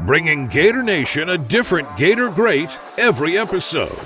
bringing Gator Nation a different Gator great every episode.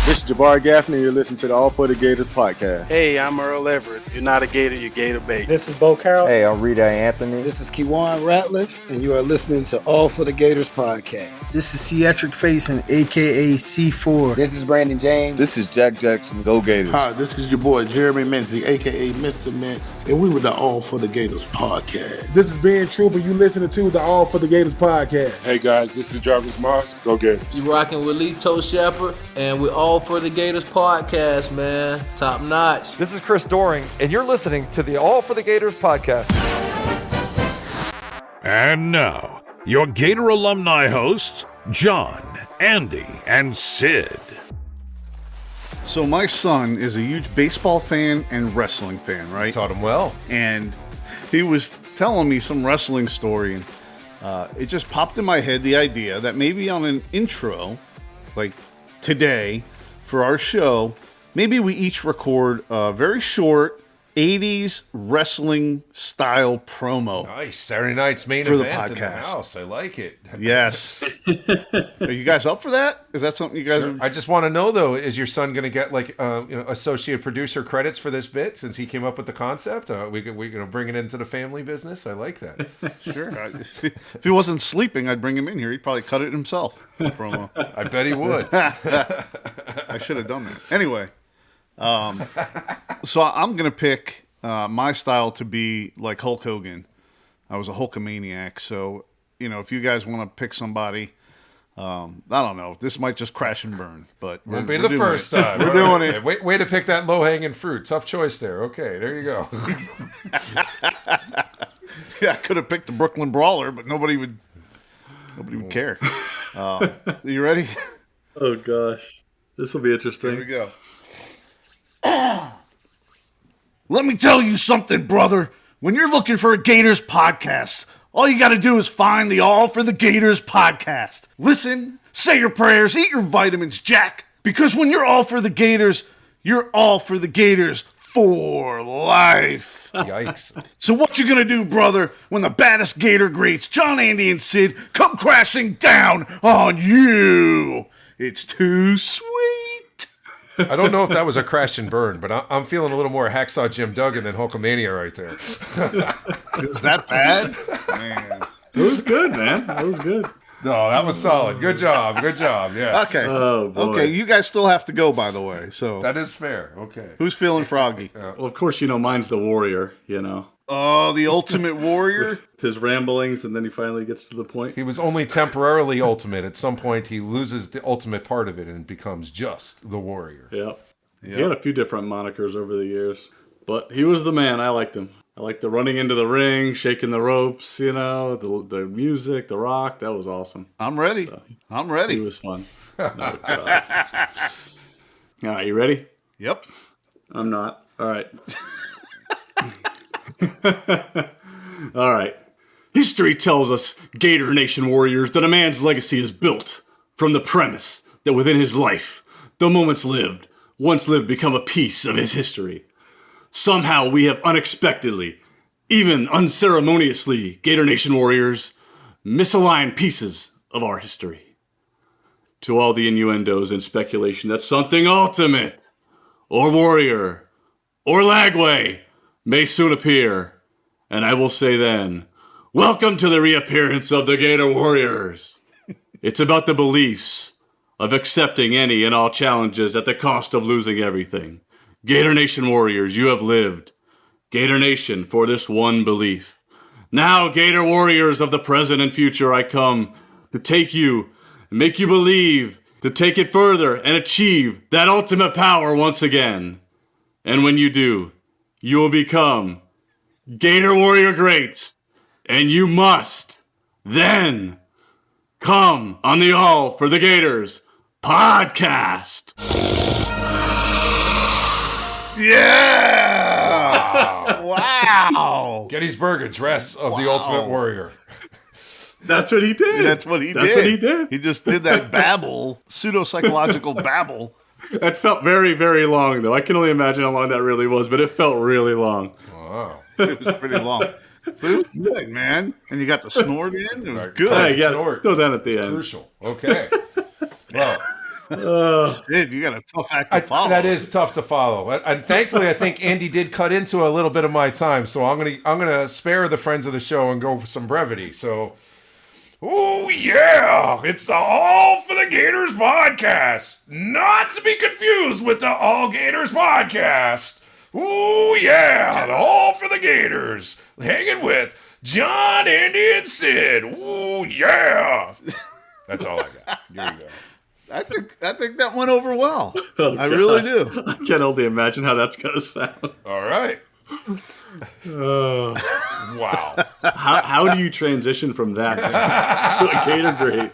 This is Jabbar Gaffney. You're listening to the All for the Gators podcast. Hey, I'm Earl Everett. You're not a Gator, you're Gator bait. This is Bo Carroll. Hey, I'm Rita Anthony. This is Kewan Ratliff, and you are listening to All for the Gators podcast. This is Cedric Faison, a.k.a. C4. This is Brandon James. This is Jack Jackson. Go Gators. Hi, this is your boy Jeremy Mincy, a.k.a. Mr. Mintz, and we were the All for the Gators podcast. This is Ben Trooper. You listening to the All for the Gators podcast. Hey guys, this is Jarvis Moss. Go Gators. You rocking with Lito Shepherd, and we're All for the Gators podcast, man. Top notch. This is Chris Doring, and you're listening to the All for the Gators podcast. And now, your Gator alumni hosts, John, Andy, and Sid. So my son is a huge baseball fan and wrestling fan, right? Taught him well. And he was telling me some wrestling story, and it just popped in my head the idea that maybe on an intro, like today, for our show, maybe we each record a very short 80s wrestling style promo. Nice. Saturday night's main for event the in the podcast. house. I like it. Yes. Are you guys up for that? Is that something you guys Sure. I just want to know, though, is your son going to get like associate producer credits for this bit since he came up with the concept? We're going to bring it into the family business. I like that. Sure. If he wasn't sleeping, I'd bring him in here. He'd probably cut it himself. The promo. I bet he would. I should have done that. Anyway, so I'm going to pick my style to be like Hulk Hogan. I was a Hulkamaniac. So, if you guys want to pick somebody, I don't know. This might just crash and burn, but won't be the first time. We're doing it. Way to pick that low-hanging fruit. Tough choice there. Okay, there you go. Yeah, I could have picked the Brooklyn Brawler, but nobody would care. You ready? Oh gosh, this will be interesting. Here we go. Let me tell you something, brother. When you're looking for a Gators podcast, all you got to do is find the All for the Gators podcast. Listen, say your prayers, eat your vitamins, Jack. Because when you're all for the Gators, you're all for the Gators for life. Yikes. So what you gonna do, brother, when the baddest Gator greats, John, Andy, and Sid, come crashing down on you? It's too sweet. I don't know if that was a crash and burn, but I'm feeling a little more Hacksaw Jim Duggan than Hulkamania right there. It was that bad? Man. It was good, man. It was good. No, that was solid. Good job. Good job. Yes. Okay. Oh, boy. Okay, you guys still have to go, by the way. So That is fair. Okay. who's feeling froggy? Well, of course, mine's the Warrior, Oh, the Ultimate Warrior? His ramblings, and then he finally gets to the point. He was only temporarily ultimate. At some point, he loses the ultimate part of it and becomes just the Warrior. Yep. He had a few different monikers over the years, but he was the man. I liked him. I liked the running into the ring, shaking the ropes, the music, the rock. That was awesome. I'm ready. I'm ready. He was fun. All right, you ready? Yep. I'm not. All right. All right. History tells us, Gator Nation warriors, that a man's legacy is built from the premise that within his life, the moments once lived, become a piece of his history. Somehow we have unexpectedly, even unceremoniously, Gator Nation warriors, misaligned pieces of our history. To all the innuendos and speculation that something ultimate, or warrior, or Lagway may soon appear, and I will say then, welcome to the reappearance of the Gator Warriors. It's about the beliefs of accepting any and all challenges at the cost of losing everything. Gator Nation Warriors, you have lived. Gator Nation, for this one belief. Now, Gator Warriors of the present and future, I come to take you and make you believe, to take it further and achieve that ultimate power once again. And when you do, you will become Gator Warrior greats, and you must then come on the All for the Gators podcast. Yeah! Wow! Gettysburg Address of the Ultimate Warrior. That's what he did. That's what he did. He just did that babble, pseudo-psychological babble. That felt very, very long, though. I can only imagine how long that really was, but it felt really long. Wow. It was pretty long. It was good, man. And you got the snort in. It was Right. good. Hey, yeah, snort. go down at the end. Crucial. Okay. Well, Dude, you got a tough act to follow. that is tough to follow, and thankfully, I think Andy did cut into a little bit of my time, so I'm gonna spare the friends of the show and go for some brevity. So, oh yeah, it's the All for the Gators podcast, not to be confused with the All Gators podcast. Oh yeah, the All for the Gators, hanging with John, Andy, and Sid. Oh yeah, that's all I got. Here you go. I think that went over well. I really do. I can only imagine how that's going to sound. All right. Wow. How do you transition from that to a Gator great?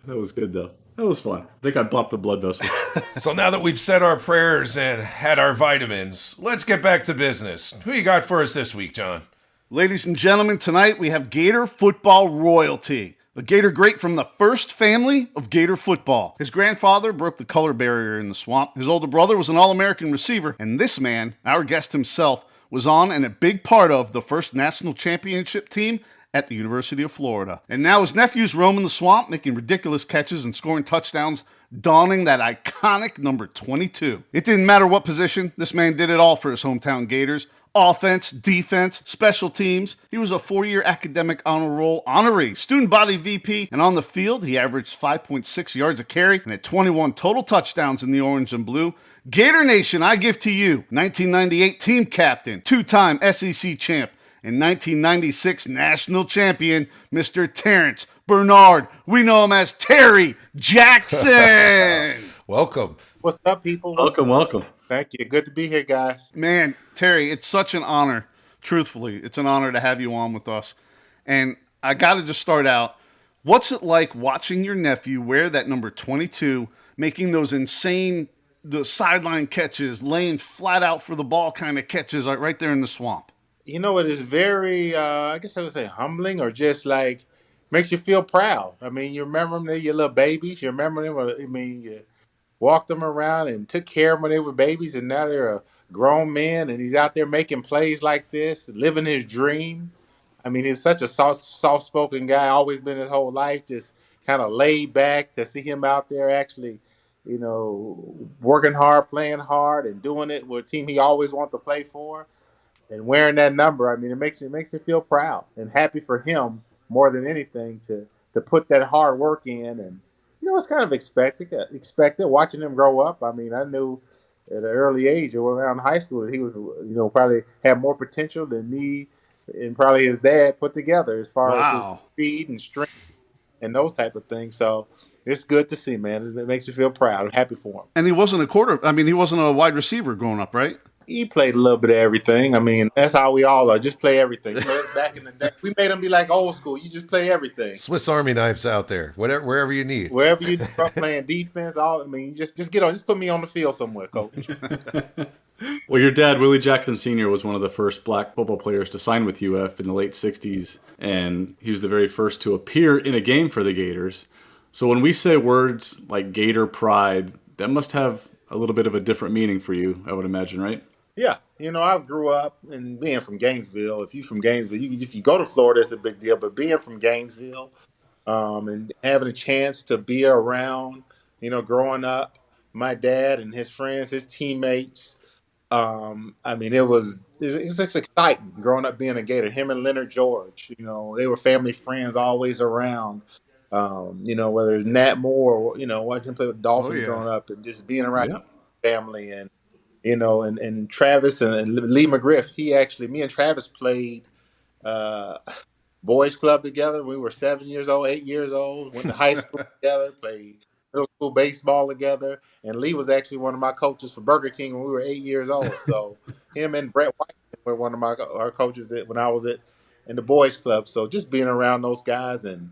That was good, though. That was fun. I think I popped a blood vessel. So now that we've said our prayers and had our vitamins, let's get back to business. Who you got for us this week, John? Ladies and gentlemen, tonight we have Gator football royalty. A Gator great from the first family of Gator football. His grandfather broke the color barrier in the swamp. His older brother was an All-American receiver. And this man, our guest himself, was on and a big part of the first national championship team at the University of Florida. And now his nephew's roaming the swamp, making ridiculous catches and scoring touchdowns, donning that iconic number 22. It didn't matter what position, this man did it all for his hometown Gators. Offense, defense, special teams. He was a 4-year academic honor roll honoree, student body VP, and on the field, he averaged 5.6 yards a carry and had 21 total touchdowns in the orange and blue. Gator Nation, I give to you 1998 team captain, 2-time SEC champ, and 1996 national champion, Mr. Terrence Bernard. We know him as Terry Jackson. Welcome. What's up, people? Welcome. Thank you. Good to be here, guys. Man, Terry, it's such an honor. Truthfully, it's an honor to have you on with us. And I got to just start out. What's it like watching your nephew wear that number 22, making those insane, the sideline catches, laying flat out for the ball kind of catches right there in the swamp? You know, it is very, I guess I would say humbling, or just like makes you feel proud. I mean, you remember them, they're your little babies. You remember them, you walked them around and took care of them when they were babies, and now they're a grown man, and he's out there making plays like this, living his dream. I mean, he's such a soft-spoken guy, always been his whole life, just kind of laid back. To see him out there actually, working hard, playing hard, and doing it with a team he always wanted to play for, and wearing that number, I mean, it makes me feel proud and happy for him more than anything to put that hard work in. And it's kind of expected watching him grow up. I mean, I knew at an early age or around high school that he was, probably have more potential than me and probably his dad put together as far as his speed and strength and those type of things. So it's good to see, man. It makes me feel proud. I'm happy for him. And he wasn't he wasn't a wide receiver growing up, right? He played a little bit of everything. I mean, that's how we all are. Just play everything. Back in the day, we made him be like old school. You just play everything. Swiss Army knives out there, wherever you need. Wherever you are playing defense, just get on. Just put me on the field somewhere, coach. Well, your dad, Willie Jackson Sr., was one of the first black football players to sign with UF in the late 60s, and he was the very first to appear in a game for the Gators. So when we say words like Gator pride, that must have a little bit of a different meaning for you, I would imagine, right? Yeah, I grew up and being from Gainesville. If you're from Gainesville, if you go to Florida, it's a big deal. But being from Gainesville and having a chance to be around, growing up, my dad and his friends, his teammates, it's just exciting growing up being a Gator. Him and Leonard George, they were family friends, always around. Whether it's Nat Moore or, watching him play with Dolphins growing up and just being around family and and Travis and Lee McGriff. Me and Travis played boys club together. We were 7 years old, 8 years old. Went to high school together. Played middle school baseball together. And Lee was actually one of my coaches for Burger King when we were 8 years old. So him and Brett White were one of our coaches when I was in the boys club. So just being around those guys, and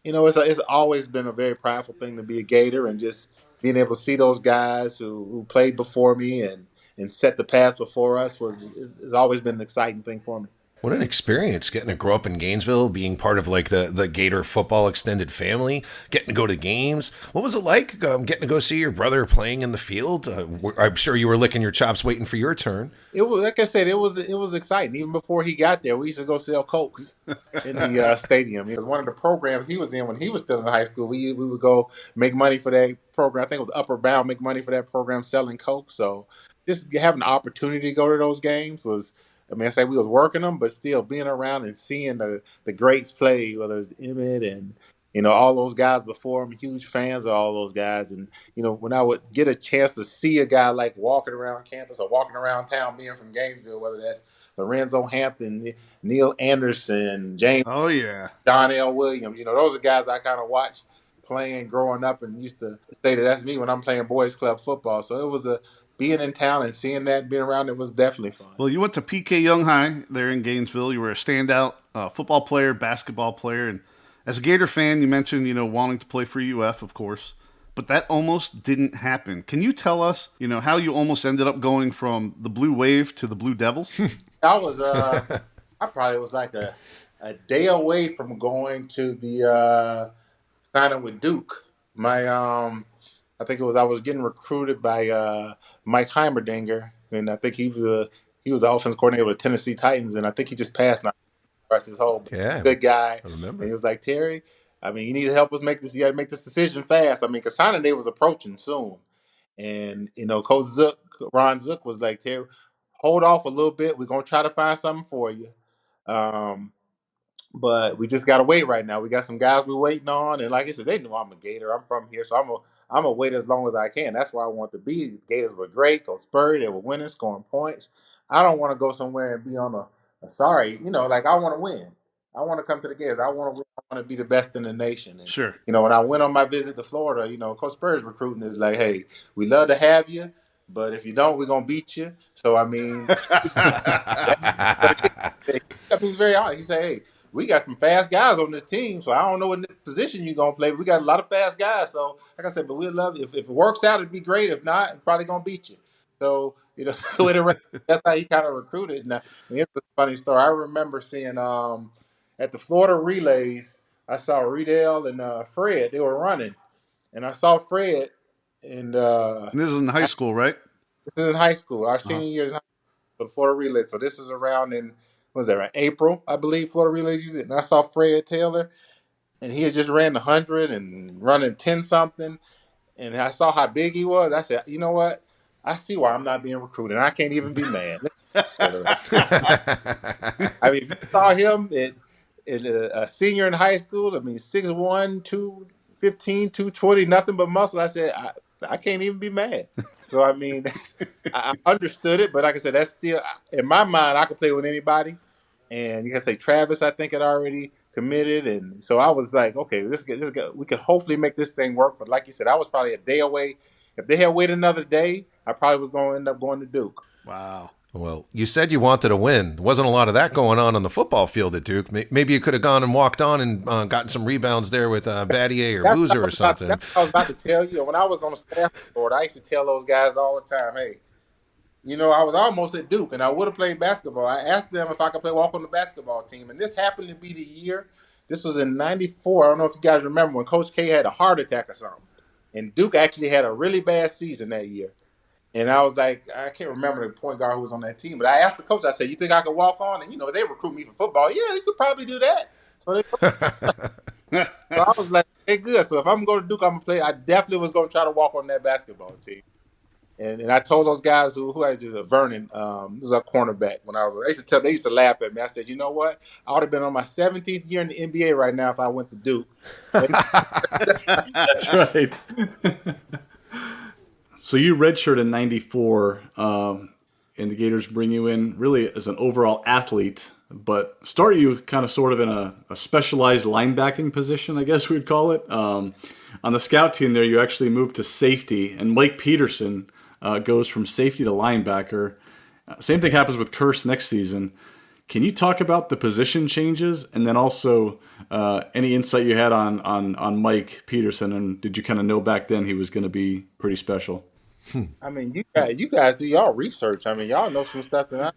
it's always been a very prideful thing to be a Gator, and just being able to see those guys who played before me and set the path before us has always been an exciting thing for me. What an experience getting to grow up in Gainesville, being part of like the Gator football extended family, getting to go to games. What was it like getting to go see your brother playing in the field? I'm sure you were licking your chops waiting for your turn. It was, like I said, it was exciting. Even before he got there, we used to go sell Cokes in the stadium. It was one of the programs he was in when he was still in high school. We would go make money for that program. I think it was Upper Bound, make money for that program selling Coke. So just having the opportunity to go to those games was, I mean, I say we was working them, but still being around and seeing the greats play, whether it's Emmett and, all those guys before him, huge fans of all those guys. And, when I would get a chance to see a guy like walking around campus or walking around town, being from Gainesville, whether that's Lorenzo Hampton, Neil Anderson, James, John L. Williams, those are guys I kind of watched playing growing up and used to say that's me when I'm playing boys club football. So it was being in town and seeing that, being around it was definitely fun. Well, you went to PK Young High there in Gainesville. You were a standout football player, basketball player, and as a Gator fan, you mentioned, wanting to play for UF, of course, but that almost didn't happen. Can you tell us, how you almost ended up going from the Blue Wave to the Blue Devils? I was, I probably was like a day away from going to the signing with Duke. I think I was getting recruited by Mike Heimerdinger, and I think he was the offense coordinator with the Tennessee Titans, and I think he just passed his whole good guy. I remember. And he was like, Terry, I mean, you need to help us make this. You got to make this decision fast. I mean, because signing day was approaching soon, and Coach Ron Zook was like, Terry, hold off a little bit. We're gonna try to find something for you. But we just gotta wait right now. We got some guys we're waiting on, and like I said, they know I'm a Gator. I'm from here, so I'm gonna wait as long as I can. That's where I want to be. The Gators were great. Coach Spurrier, they were winning, scoring points. I don't want to go somewhere and be on a sorry, like I want to win. I want to come to the Gators. I want to be the best in the nation. And, sure. When I went on my visit to Florida, Coach Spurrier's recruiting is like, hey, we love to have you, but if you don't, we're gonna beat you. So I mean, he's very honest. He said, hey, we got some fast guys on this team, so I don't know what position you're going to play. But we got a lot of fast guys. So, like I said, but we'd love you. If it works out, it'd be great. If not, I'm probably going to beat you. So, that's how he kind of recruited. Now, it's a funny story. I remember seeing at the Florida Relays, I saw Riedel and Fred. They were running. And I saw Fred. And this is in high school, right? This is in high school. Our senior year in high school for the Florida Relays. So this is around in, what was that, right? April, I believe, Florida Relays used it. And I saw Fred Taylor, and he had just ran 100 and running 10-something. And I saw how big he was. I said, you know what? I see why I'm not being recruited. I can't even be mad. I mean, if you saw him at a senior in high school, I mean, 6'1", 215, 220, nothing but muscle. I said, I can't even be mad. So, I mean, I understood it, but like I said, that's still, in my mind, I could play with anybody. And you can say Travis, I think, had already committed. And so I was like, okay, we could hopefully make this thing work. But like you said, I was probably a day away. If they had waited another day, I probably was going to end up going to Duke. Wow. Well, you said you wanted to win. There wasn't a lot of that going on the football field at Duke. Maybe you could have gone and walked on and gotten some rebounds there with Battier or Boozer or something. That's what I was about to tell you. When I was on the staff board, I used to tell those guys all the time, hey, I was almost at Duke, and I would have played basketball. I asked them if I could walk on the basketball team, and this happened to be the year. This was in '94. I don't know if you guys remember when Coach K had a heart attack or something. And Duke actually had a really bad season that year. And I was like, I can't remember the point guard who was on that team, but I asked the coach, I said, you think I could walk on? And, they recruit me for football. Yeah, you could probably do that. So, so I was like, hey, good. So if I'm going to Duke, I'm going to play. I definitely was going to try to walk on that basketball team. And I told those guys who I did, Vernon, who was a cornerback when I was, they used to laugh at me. I said, you know what? I would have been on my 17th year in the NBA right now if I went to Duke. That's right. So you redshirt in '94, and the Gators bring you in really as an overall athlete, but start you kind of sort of in a specialized linebacking position, I guess we'd call it. On the scout team there, you actually moved to safety, and Mike Peterson goes from safety to linebacker. Same thing happens with Curse next season. Can you talk about the position changes, and then also any insight you had on Mike Peterson, and did you kind of know back then he was going to be pretty special? I mean, you guys do y'all research. I mean, y'all know some stuff that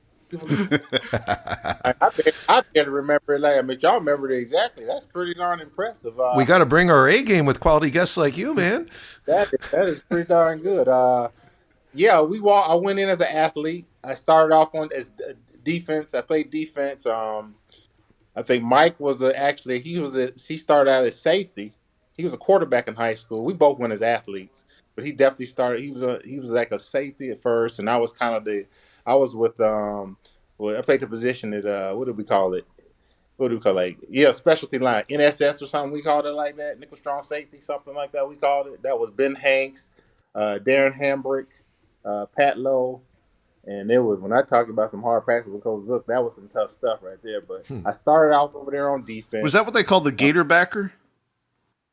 I better remember it. Like, I mean, y'all remember it exactly. That's pretty darn impressive. We got to bring our A game with quality guests like you, man. That is pretty darn good. Yeah, I went in as an athlete. I started off on as defense. I played defense. I think Mike was he started out as safety. He was a quarterback in high school. We both went as athletes, but he definitely started. He was like a safety at first, and I was kind of I was with I played the position as what do we call it? What do we call it? Yeah, specialty line, NSS or something. We called it like that. Nickel strong safety, something like that. We called it. That was Ben Hanks, Darren Hambrick, Pat Lowe. And it was, when I talked about some hard practice with Coach Zook, that was some tough stuff right there. But I started out over there on defense. Was that what they called the Gator backer?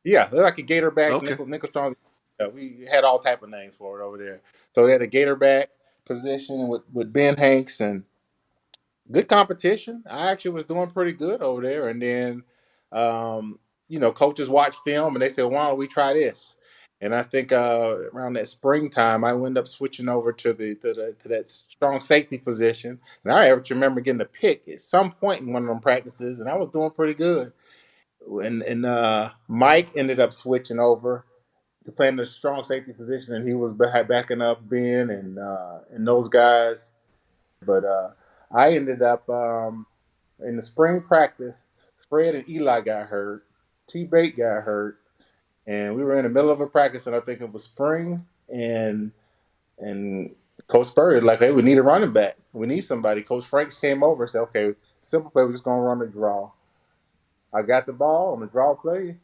Yeah, they're like a Gator back, okay. nickel strong. Yeah, we had all type of names for it over there. So we had a Gator back position with Ben Hanks, and good competition. I actually was doing pretty good over there. And then, coaches watched film, and they said, why don't we try this? And I think around that springtime, I ended up switching over to that strong safety position. And I actually remember getting a pick at some point in one of them practices, and I was doing pretty good. And Mike ended up switching over to playing the strong safety position, and he was backing up Ben and those guys. But I ended up in the spring practice. Fred and Eli got hurt. T-Bate got hurt. And we were in the middle of a practice, and I think it was spring, and Coach Spurrier like, hey, we need a running back. We need somebody. Coach Franks came over and said, okay, simple play, we're just going to run the draw. I got the ball on the draw play,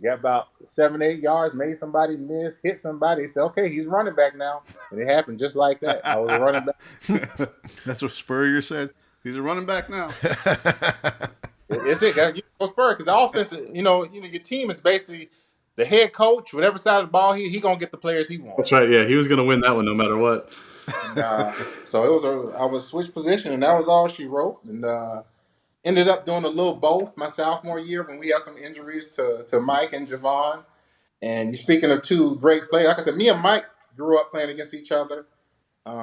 got about 7-8 yards, made somebody miss, hit somebody. He said, okay, he's running back now. And it happened just like that. I was a running back. That's what Spurrier said. He's a running back now. It's it, guys. You go Spurs, because the offense, your team is basically the head coach. Whatever side of the ball, he gonna get the players he wants. That's right. Yeah, he was gonna win that one no matter what. And, so I was switched position, and that was all she wrote. And ended up doing a little both my sophomore year when we had some injuries to Mike and Javon. And you're speaking of two great players. Like I said, me and Mike grew up playing against each other.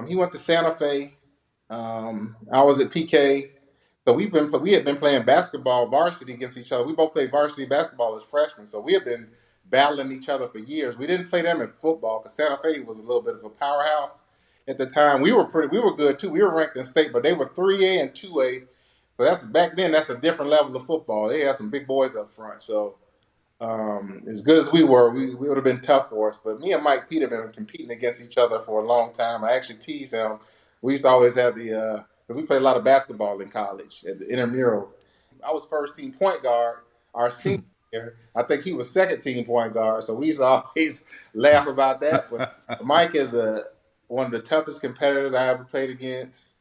He went to Santa Fe. I was at PK. So we had been playing basketball varsity against each other. We both played varsity basketball as freshmen. So we had been battling each other for years. We didn't play them in football because Santa Fe was a little bit of a powerhouse at the time. We were good too. We were ranked in state, but they were 3A and 2A. So back then that's a different level of football. They had some big boys up front. So as good as we were, we would have been tough for us. But me and Mike Pete have been competing against each other for a long time. I actually tease him. We used to always have because we played a lot of basketball in college at the intramurals. I was first team point guard our senior year. I think he was second team point guard. So we used to always laugh about that. But Mike is one of the toughest competitors I ever played against,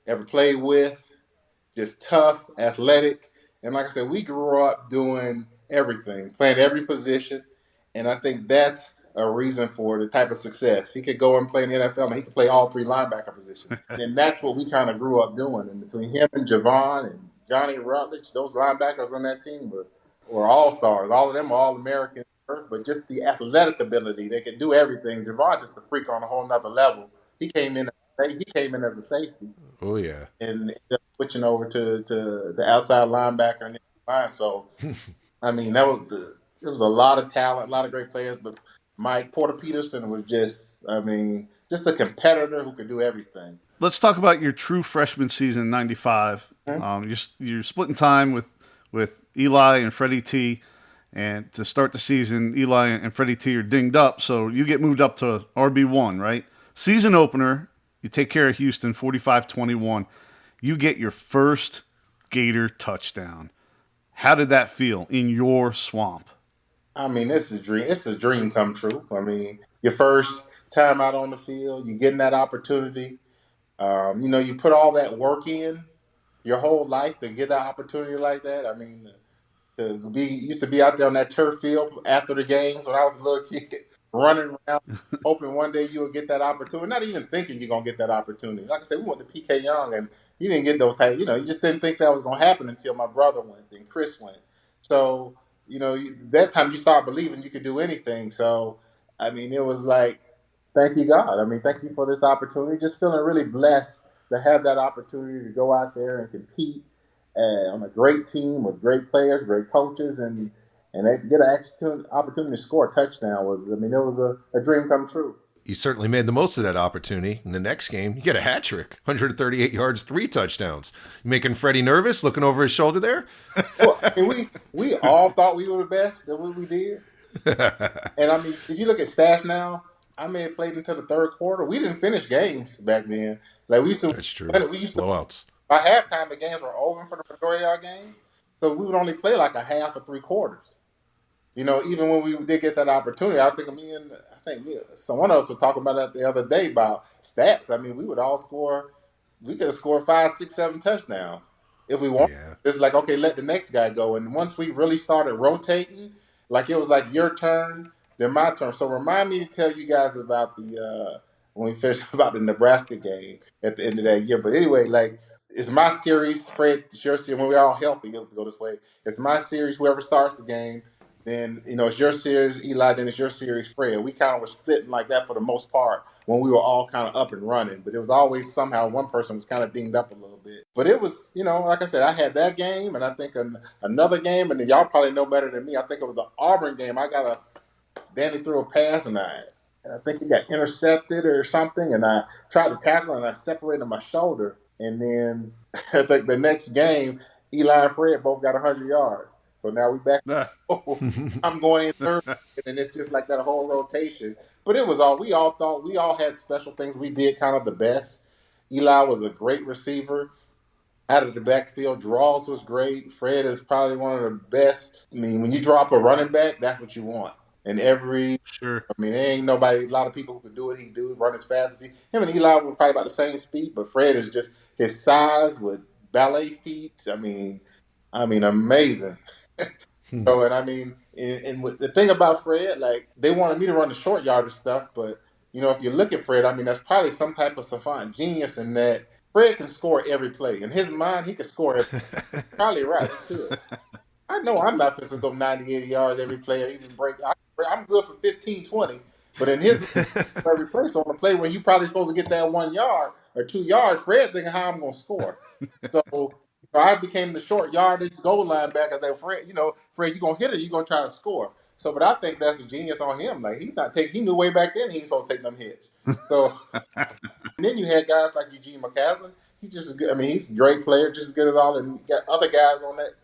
ever played with. Just tough, athletic. And like I said, we grew up doing everything, playing every position. And I think that's a reason for the type of success. He could go and play in the NFL, and he could play all three linebacker positions. And that's what we kind of grew up doing. And between him and Javon and Johnny Rutledge, those linebackers on that team were all-stars. All of them are all-Americans, but just the athletic ability. They could do everything. Javon just a freak on a whole nother level. He came in as a safety. Oh, yeah. And ended up switching over to the outside linebacker and line. So, I mean, there was a lot of talent, a lot of great players, but Mike Porter Peterson was just a competitor who could do everything. Let's talk about your true freshman season in '95. You're splitting time with Eli and Freddie T. And to start the season, Eli and Freddie T are dinged up, so you get moved up to RB1, right? Season opener, you take care of Houston, 45-21. You get your first Gator touchdown. How did that feel in your swamp? I mean, it's a dream. It's a dream come true. I mean, your first time out on the field, you're getting that opportunity. You put all that work in your whole life to get that opportunity like that. I mean, used to be out there on that turf field after the games when I was a little kid, running around, hoping one day you would get that opportunity. Not even thinking you're gonna get that opportunity. Like I said, we went to PK Young, and you didn't get those type. You just didn't think that was gonna happen until my brother went, then Chris went. So. That time you start believing you could do anything. So, I mean, it was like, thank you, God. I mean, thank you for this opportunity. Just feeling really blessed to have that opportunity to go out there and compete on a great team with great players, great coaches, and they get an opportunity to score a touchdown it was a dream come true. You certainly made the most of that opportunity. In the next game, you get a hat trick, 138 yards, 3 touchdowns. You making Freddie nervous, looking over his shoulder there? Well, I mean, we all thought we were the best at what we did. And I mean, if you look at stats now, I may have played until the third quarter. We didn't finish games back then. Like we used to. That's true. We used to blowouts. By halftime, the games were over for the majority of our games, so we would only play like a half or 3 quarters. You know, even when we did get that opportunity, I think one of us was talking about that the other day about stats. I mean, we would all score. We could have scored 5, 6, 7 touchdowns if we wanted. Yeah. It's like, okay, let the next guy go. And once we really started rotating, like it was like your turn, then my turn. So remind me to tell you guys about when we finished about the Nebraska game at the end of that year. But anyway, like it's my series, Fred. It's your series. When we're all healthy, it'll go this way. It's my series. Whoever starts the game. Then, it's your series, Eli, then it's your series, Fred. We kind of were splitting like that for the most part when we were all kind of up and running. But it was always somehow one person was kind of dinged up a little bit. But it was, like I said, I had that game and I think another game, and then y'all probably know better than me. I think it was an Auburn game. Danny threw a pass and I think he got intercepted or something. And I tried to tackle and I separated my shoulder. And then I think the next game, Eli and Fred both got 100 yards. So now we back. I'm going in third, and it's just like that whole rotation. But it was we all thought we all had special things we did kind of the best. Eli was a great receiver out of the backfield. Draws was great. Fred is probably one of the best. I mean, when you drop a running back, that's what you want. And there ain't nobody, a lot of people who could do what he do, run as fast as he. Him and Eli were probably about the same speed, but Fred is just his size with ballet feet. I mean, amazing. So, and with the thing about Fred, like they wanted me to run the short yardage stuff, but if you look at Fred, that's probably some type of savant genius in that Fred can score every play. In his mind, he can score every play. Probably right, he could. I know I'm not supposed to go 90, 80 yards every play or even break. I'm good for 15, 20, but in his every play, so on a play when you probably supposed to get that 1 yard or 2 yards, Fred thinking how I'm going to score. So I became the short yardage goal line back. I said, Fred, you're going to hit it, you're going to try to score. So, but I think that's a genius on him. Like, he knew way back then he ain't supposed to take them hits. So, and then you had guys like Eugene McCaslin. He's just as good. He's a great player, just as good as all. And you got other guys on that,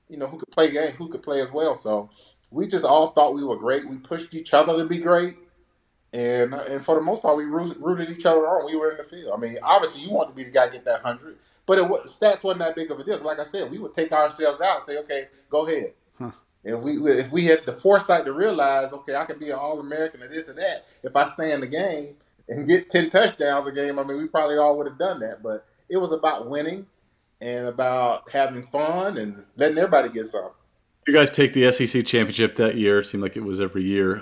who could play games, who could play as well. So, we just all thought we were great. We pushed each other to be great. And for the most part, we rooted each other on. We were in the field. Obviously, you want to be the guy to get that 100. But stats wasn't that big of a deal. Like I said, we would take ourselves out and say, okay, go ahead. Huh. If we had the foresight to realize, okay, I could be an All-American or this and that, if I stay in the game and get 10 touchdowns a game, we probably all would have done that. But it was about winning and about having fun and letting everybody get some. You guys take the SEC championship that year. It seemed like it was every year.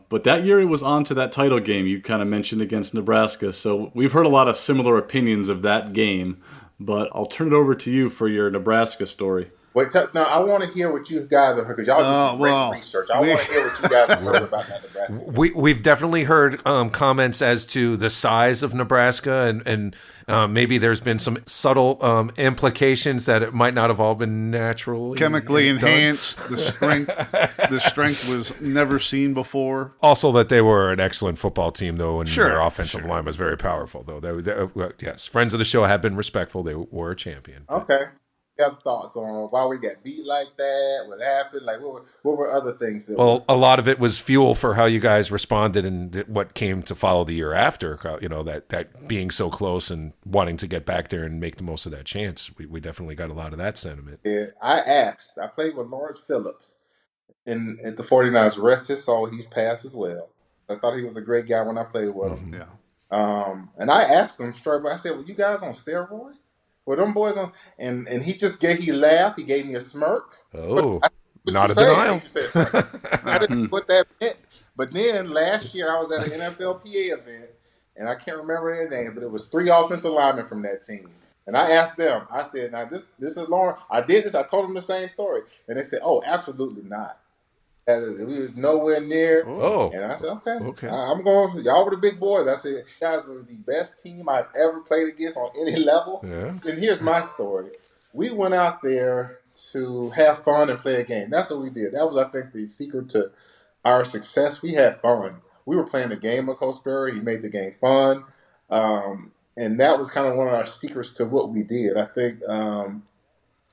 But that year it was on to that title game you kind of mentioned against Nebraska. So we've heard a lot of similar opinions of that game. But I'll turn it over to you for your Nebraska story. Wait, now I want to hear what you guys have heard because y'all do great research. I want to hear what you guys have heard about that Nebraska. We've definitely heard comments as to the size of Nebraska, and maybe there's been some subtle implications that it might not have all been naturally chemically enhanced. The strength was never seen before. Also, that they were an excellent football team, though, and their offensive line was very powerful. Though, yes, friends of the show have been respectful. They were a champion. Okay. Have thoughts on why we got beat like that? What happened? Like, what were other things? A lot of it was fuel for how you guys responded and what came to follow the year after. That being so close and wanting to get back there and make the most of that chance. We definitely got a lot of that sentiment. Yeah, I played with Lawrence Phillips at the 49ers. Rest his soul, he's passed as well. I thought he was a great guy when I played with him. Yeah. And I asked him straight, but I said, "Were you guys on steroids? Were them boys on?" And he laughed. He gave me a smirk. Oh, not a denial. I didn't know what that meant. But then last year I was at an NFLPA event, and I can't remember their name, but it was 3 offensive linemen from that team. And I asked them, I said, "Now this is Lauren. I did this. I told them the same story." And they said, "Oh, absolutely not." We was nowhere near. Oh. And I said, Okay. I'm going. Y'all were the big boys. I said, you guys were the best team I've ever played against on any level. Yeah. And here's my story. We went out there to have fun and play a game. That's what we did. That was, I think, the secret to our success. We had fun. We were playing a game with Coach Sperry. He made the game fun. And that was kind of one of our secrets to what we did. I think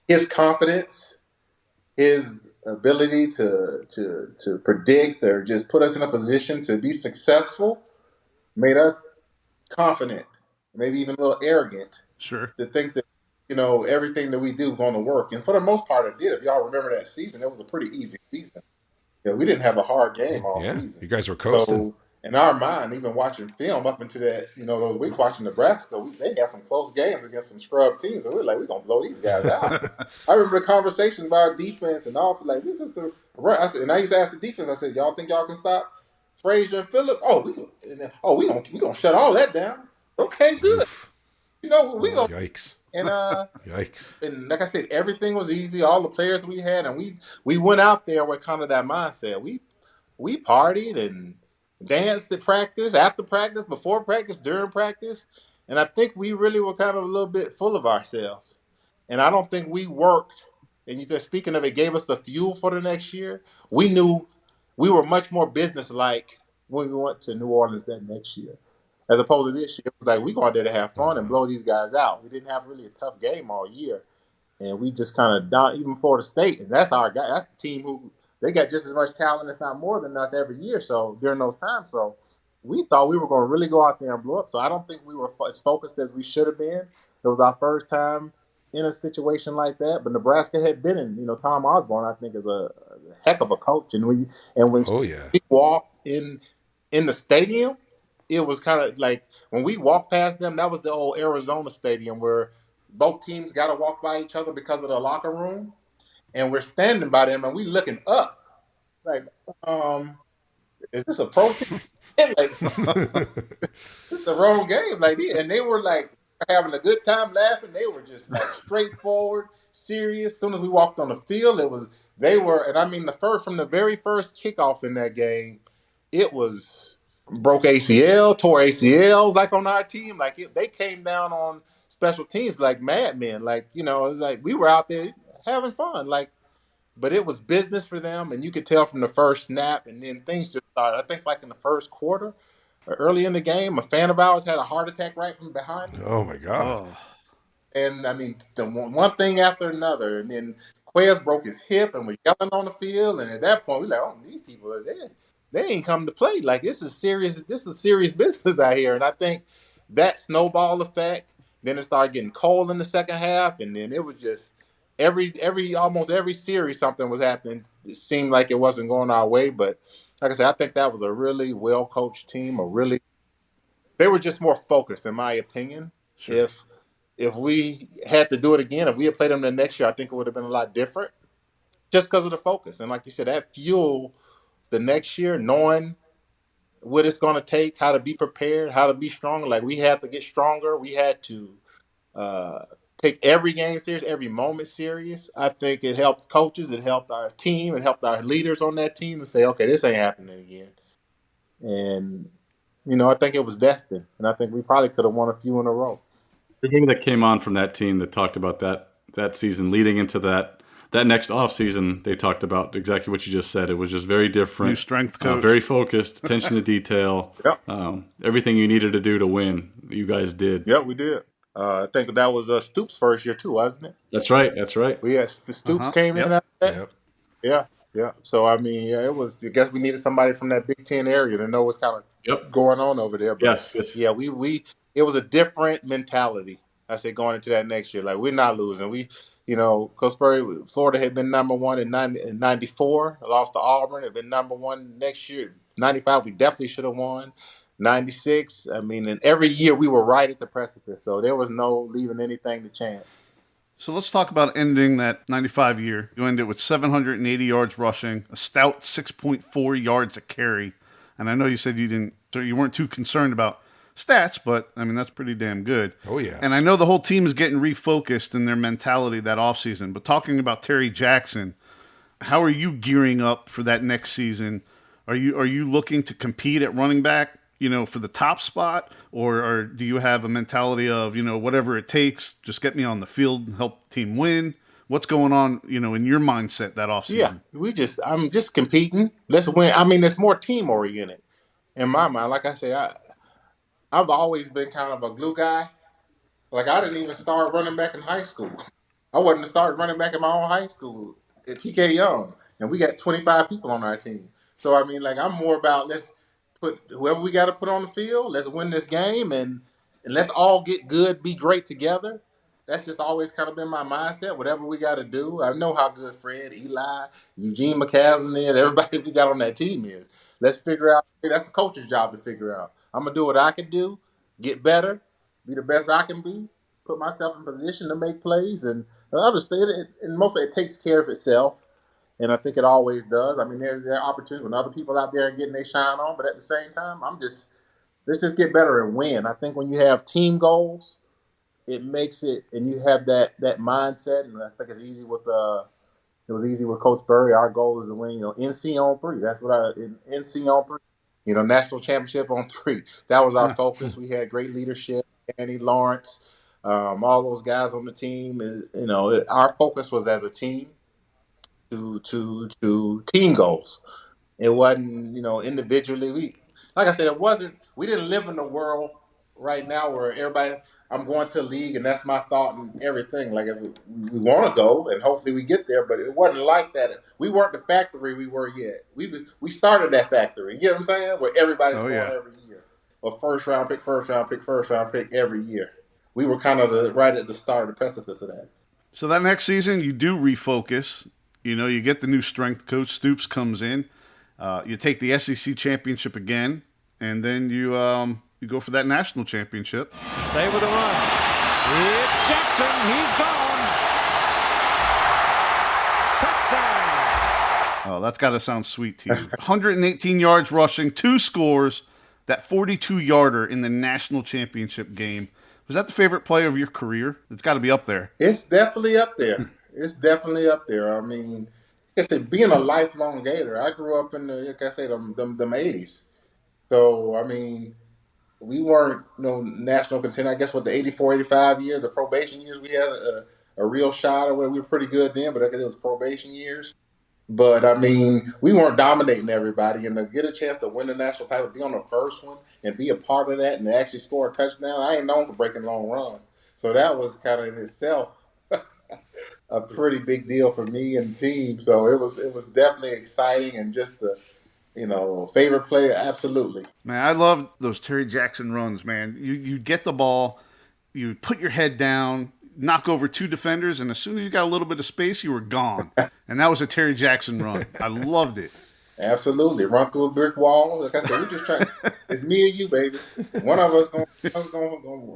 his confidence, his ability to predict or just put us in a position to be successful made us confident, maybe even a little arrogant. Sure. To think that, everything that we do is going to work. And for the most part, it did. If y'all remember that season, it was a pretty easy season. Yeah, we didn't have a hard game all season. You guys were coasting. So, in our mind, even watching film up into that, those weeks watching Nebraska, they had some close games against some scrub teams. And we were like, we're going to blow these guys out. I remember the conversations about our defense and all. Like, we just and I used to ask the defense, I said, y'all think y'all can stop Frazier and Phillips? We gonna shut all that down. Okay, good. We gonna. Yikes. And yikes. And like I said, everything was easy. All the players we had, and we went out there with kind of that mindset. We partied and danced at practice, after practice, before practice, during practice. And I think we really were kind of a little bit full of ourselves. And I don't think we worked. And you just speaking of it, gave us the fuel for the next year. We knew we were much more business-like when we went to New Orleans that next year. As opposed to this year, it was like, we go out there to have fun and blow these guys out. We didn't have really a tough game all year. And we just kind of down, even Florida State. And that's our guy. That's the team who, they got just as much talent, if not more, than us every year. So during those times, so we thought we were going to really go out there and blow up. So I don't think we were as focused as we should have been. It was our first time in a situation like that. But Nebraska had been in, Tom Osborne, I think, is a heck of a coach. And when we walked in the stadium, it was kind of like when we walked past them, that was the old Arizona stadium where both teams got to walk by each other because of the locker room. And we're standing by them and we looking up like, is this a pro team? Like, this is the wrong game. Like, and they were like having a good time laughing. They were just like straightforward, serious. As soon as we walked on the field, and I mean, from the very first kickoff in that game, it was broke ACL, tore ACLs like on our team. Like they came down on special teams like madmen. Like, it was like we were out there having fun. Like, but it was business for them, and you could tell from the first snap, and then things just started. I think like in the first quarter, or early in the game, a fan of ours had a heart attack right from behind us. Oh my God. And I mean, the one thing after another, and then Quez broke his hip and was yelling on the field, and at that point we like, oh, these people are there. They ain't come to play. Like, this is serious business out here. And I think that snowball effect, then it started getting cold in the second half, and then it was just almost every series something was happening. It seemed like it wasn't going our way, but like I said, I think that was a really well coached team. They were just more focused, in my opinion. Sure. If we had to do it again, if we had played them the next year, I think it would have been a lot different, just because of the focus. And like you said, that fuel the next year, knowing what it's going to take, how to be prepared, how to be stronger. Like, we had to get stronger. We had to take every game serious, every moment serious. I think it helped coaches. It helped our team. It helped our leaders on that team to say, okay, this ain't happening again. And, I think it was destined. And I think we probably could have won a few in a row. Everybody that came on from that team that talked about that season leading into that next offseason, they talked about exactly what you just said. It was just very different. New strength coach. Very focused, attention to detail. Yep. Everything you needed to do to win, you guys did. Yeah, we did. I think that was Stoops' first year too, wasn't it? That's right. We had the Stoops came in after that. Yep. Yeah. So, I mean, it was, I guess we needed somebody from that Big Ten area to know what's kind of going on over there. But yes. Yeah, it was a different mentality, I say, going into that next year. Like, we're not losing. Coach Sperry, Florida had been number one in 94, lost to Auburn, had been number one next year. 95, we definitely should have won. 96, I mean, and every year we were right at the precipice, so there was no leaving anything to chance. So let's talk about ending that 95 year. You ended with 780 yards rushing, a stout 6.4 yards a carry. And I know you said you weren't too concerned about stats, but I mean, that's pretty damn good. Oh, yeah. And I know the whole team is getting refocused in their mentality that offseason, but talking about Terry Jackson, How are you gearing up for that next season? Are you looking to compete at running back, for the top spot, or do you have a mentality of, whatever it takes, just get me on the field and help the team win? What's going on, in your mindset that offseason? Yeah, I'm just competing. Let's win. I mean, it's more team oriented in my mind. Like I say, I've always been kind of a glue guy. Like, I didn't even start running back in high school. I wasn't starting running back in my own high school at PK Young, and we got 25 people on our team. So, I mean, like, I'm more about let's put whoever we got to put on the field, let's win this game, and let's all get good, be great together. That's just always kind of been my mindset, whatever we got to do. I know how good Fred, Eli, Eugene McCaslin is, everybody we got on that team is. Let's figure out, that's the coach's job to figure out. I'm going to do what I can do, get better, be the best I can be, put myself in position to make plays, and the other thing, and mostly it takes care of itself, and I think it always does. I mean, there's opportunity when other people out there are getting their shine on, but at the same time, let's just get better and win. I think when you have team goals, it makes it, and you have that mindset, and I think it's easy with it was easy with Coach Burry. Our goal is to win, NC on 3. That's what NC on 3. National championship on 3. That was our focus. We had great leadership. Andy Lawrence, all those guys on the team. Our focus was as a team to team goals. It wasn't, individually. Like I said, it wasn't. We didn't live in a world right now where everybody. I'm going to a league, and that's my thought and everything. Like, if we want to go, and hopefully we get there, but it wasn't like that. We weren't the factory we were yet. We started that factory. You know what I'm saying? Where everybody's going every year. A first round pick every year. We were kind of right at the start of the precipice of that. So that next season, you do refocus. You get the new strength coach. Stoops comes in. You take the SEC championship again, and then you go for that national championship. Stay with the run. It's Jackson. He's gone. Touchdown. Oh, that's got to sound sweet to you. 118 yards rushing, 2 scores, that 42-yarder in the national championship game. Was that the favorite play of your career? It's got to be up there. It's definitely up there. I mean, like I said, being a lifelong Gator, I grew up in them 80s. So, I mean, we weren't national contender. I guess what the 84, 85 years, the probation years, we had a real shot of where we were pretty good then, but I guess it was probation years. But, I mean, we weren't dominating everybody. And to get a chance to win the national title, be on the first one, and be a part of that, and to actually score a touchdown, I ain't known for breaking long runs. So that was kind of in itself a pretty big deal for me and the team. So it was definitely exciting, and just the favorite player, absolutely. Man, I love those Terry Jackson runs, man. You get the ball, you put your head down, knock over 2 defenders, and as soon as you got a little bit of space, you were gone. And that was a Terry Jackson run. I loved it. Absolutely. Run through a brick wall. Like I said, we're just trying. It's me and you, baby. One of us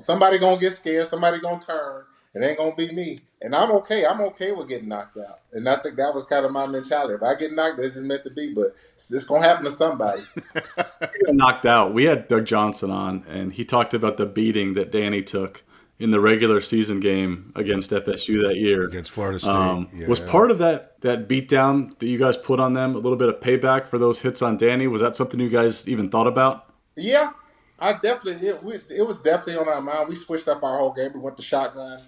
somebody gonna get scared, somebody gonna turn. It ain't gonna be me. And I'm okay. I'm okay with getting knocked out. And I think that was kind of my mentality. If I get knocked out, it's just meant to be, but it's gonna happen to somebody. Knocked out. We had Doug Johnson on, and he talked about the beating that Danny took in the regular season game against FSU that year. Against Florida State. Was part of that beatdown that you guys put on them a little bit of payback for those hits on Danny? Was that something you guys even thought about? Yeah, it was definitely on our mind. We switched up our whole game. We went to shotgun.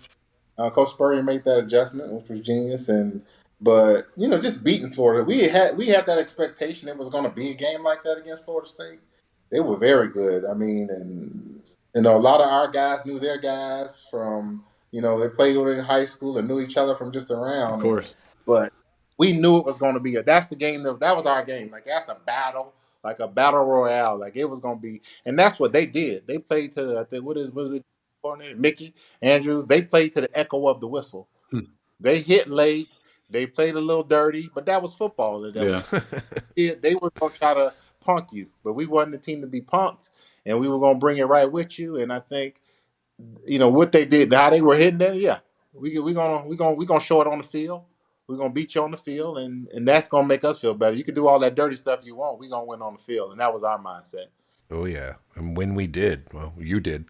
Coach Spurrier made that adjustment, which was genius. But just beating Florida, we had that expectation it was going to be a game like that against Florida State. They were very good. I mean, and a lot of our guys knew their guys from they played in high school and knew each other from just around. Of course, but we knew it was going to be that's the game that was our game. Like, that's a battle. Like a battle royale, like it was gonna be, and that's what they did. They played to I think what is it? Mickey Andrews. They played to the echo of the whistle. They hit late. They played a little dirty, but that was football. They were gonna try to punk you, but we wasn't the team to be punked, and we were gonna bring it right with you. And I think what they did, how they were hitting that. Yeah, we gonna show it on the field. We're going to beat you on the field, and that's going to make us feel better. You can do all that dirty stuff you want. We're going to win on the field, and that was our mindset. Oh yeah, and when we did, well, you did.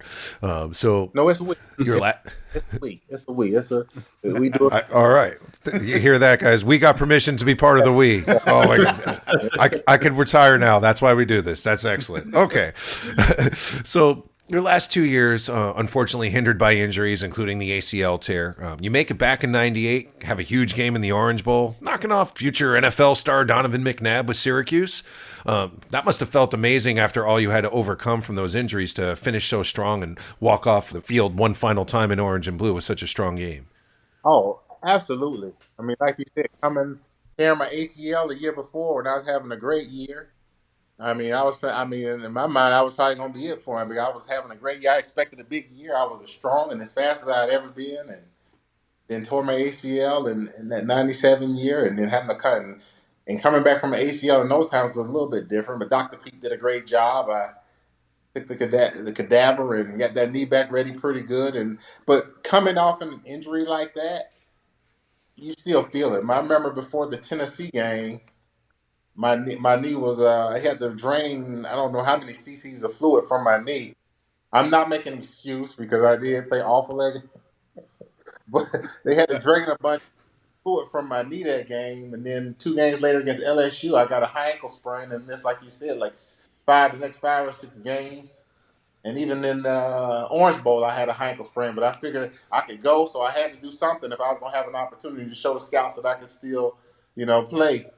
So No, it's we. You're It's we. It's a we. It's a we do it. All right, you hear that, guys? We got permission to be part of the we. Oh my god, I could retire now. That's why we do this. That's excellent. Okay, so your last 2 years, unfortunately, hindered by injuries, including the ACL tear. You make it back in '98, have a huge game in the Orange Bowl, knocking off future NFL star Donovan McNabb with Syracuse. That must have felt amazing after all you had to overcome from those injuries to finish so strong and walk off the field one final time in orange and blue with such a strong game. Oh, absolutely. I mean, like you said, coming tearing my ACL the year before when I was having a great year. I mean, in my mind, I was probably going to be it for him because I was having a great year. I expected a big year. I was as strong and as fast as I had ever been, and then tore my ACL in that '97 year, and then having to cut and coming back from an ACL in those times was a little bit different. But Dr. Pete did a great job. I took the cadaver and got that knee back ready pretty good. But coming off an injury like that, you still feel it. I remember before the Tennessee game. My knee was I had to drain I don't know how many cc's of fluid from my knee. I'm not making an excuse because I did play awful leg, but they had to drain a bunch of fluid from my knee that game, and then 2 games later against LSU, I got a high ankle sprain and missed, like you said, like the next 5 or 6 games. And even in the Orange Bowl, I had a high ankle sprain, but I figured I could go, so I had to do something if I was going to have an opportunity to show the scouts that I could still, play.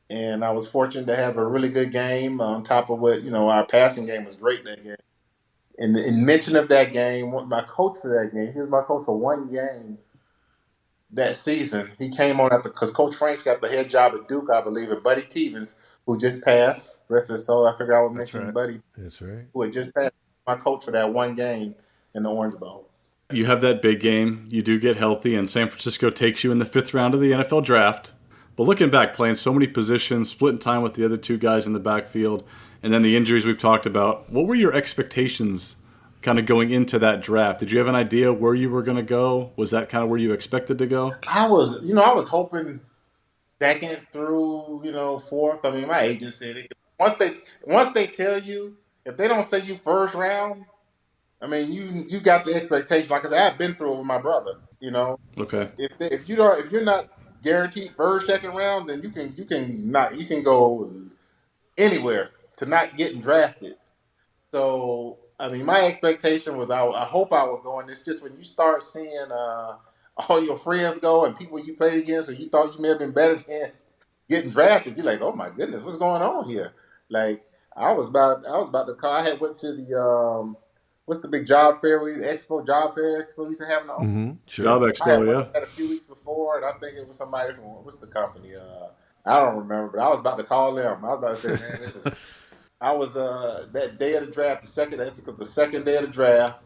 And I was fortunate to have a really good game on top of what, our passing game was great that game. And in mention of that game, my coach for that game, he was my coach for 1 game that season. He came on because Coach Franks got the head job at Duke, I believe, and Buddy Tevens, who just passed, rest his soul. I figured I would mention Buddy. That's right. Who had just passed, my coach for that 1 game in the Orange Bowl. You have that big game. You do get healthy, and San Francisco takes you in the 5th round of the NFL draft. But looking back, playing so many positions, splitting time with the other 2 guys in the backfield, and then the injuries we've talked about, what were your expectations kind of going into that draft? Did you have an idea where you were going to go? Was that kind of where you expected to go? I was hoping 2nd through, 4th. I mean, my agent said it. Once they tell you, if they don't say you 1st round, I mean, you got the expectation. Like I said, I've been through it with my brother. Okay. If you're not guaranteed 1st, 2nd round, then you can go anywhere to not getting drafted. So I mean, my expectation was I hope I would go, and it's just when you start seeing all your friends go and people you played against or you thought you may have been better than getting drafted, you're like, oh my goodness, what's going on here? Like I was about to call. I had went to the what's the big job fair? Job fair expo we used to have in the Sure. Job expo, yeah. A few weeks before, and I think it was somebody from what's the company? I don't remember, but I was about to call them. I was about to say, man, this is. I was that day of the draft, the second day of the draft.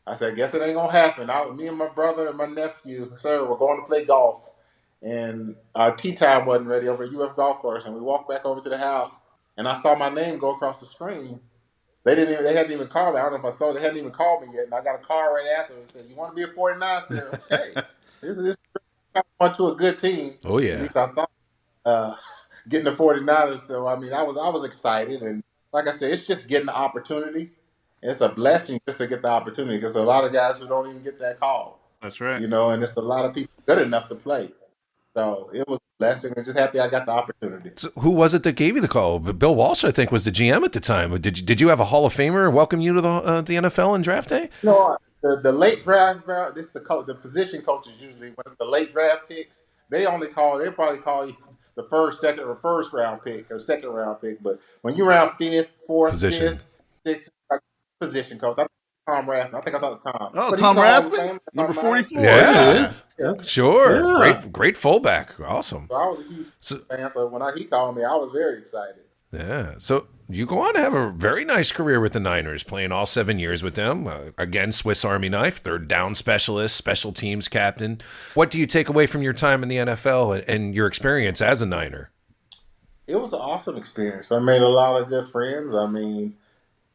I said, guess it ain't gonna happen. Me and my brother and my nephew, sir, we're going to play golf, and our tee time wasn't ready over at UF Golf Course, and we walked back over to the house, and I saw my name go across the screen. They hadn't even called me. I don't know if I saw. They hadn't even called me yet, and I got a call right after and said, "You want to be a 49?" I said, "Okay, this is going to a good team." Oh yeah. At least I thought getting the 49ers. So I mean, I was excited, and like I said, it's just getting the opportunity. It's a blessing just to get the opportunity because a lot of guys who don't even get that call. That's right. And it's a lot of people good enough to play. So it was a blessing. I'm just happy I got the opportunity. So who was it that gave you the call? Bill Walsh, I think, was the GM at the time. Did you have a Hall of Famer welcome you to the NFL on draft day? No, the late draft. This the position coaches usually when it's the late draft picks. They probably call you the first round pick or 2nd round pick. But when you're around 5th, 4th, 5th, 6th, position coach. I Tom Rathman. I think I thought Tom. Oh, but Tom Rathman? Number 44. Yeah. Sure. Yeah. Great fullback. Awesome. So I was a huge fan. So when he called me, I was very excited. Yeah. So you go on to have a very nice career with the Niners, playing all 7 years with them. Again, Swiss Army knife, 3rd down specialist, special teams captain. What do you take away from your time in the NFL and your experience as a Niner? It was an awesome experience. I made a lot of good friends. I mean,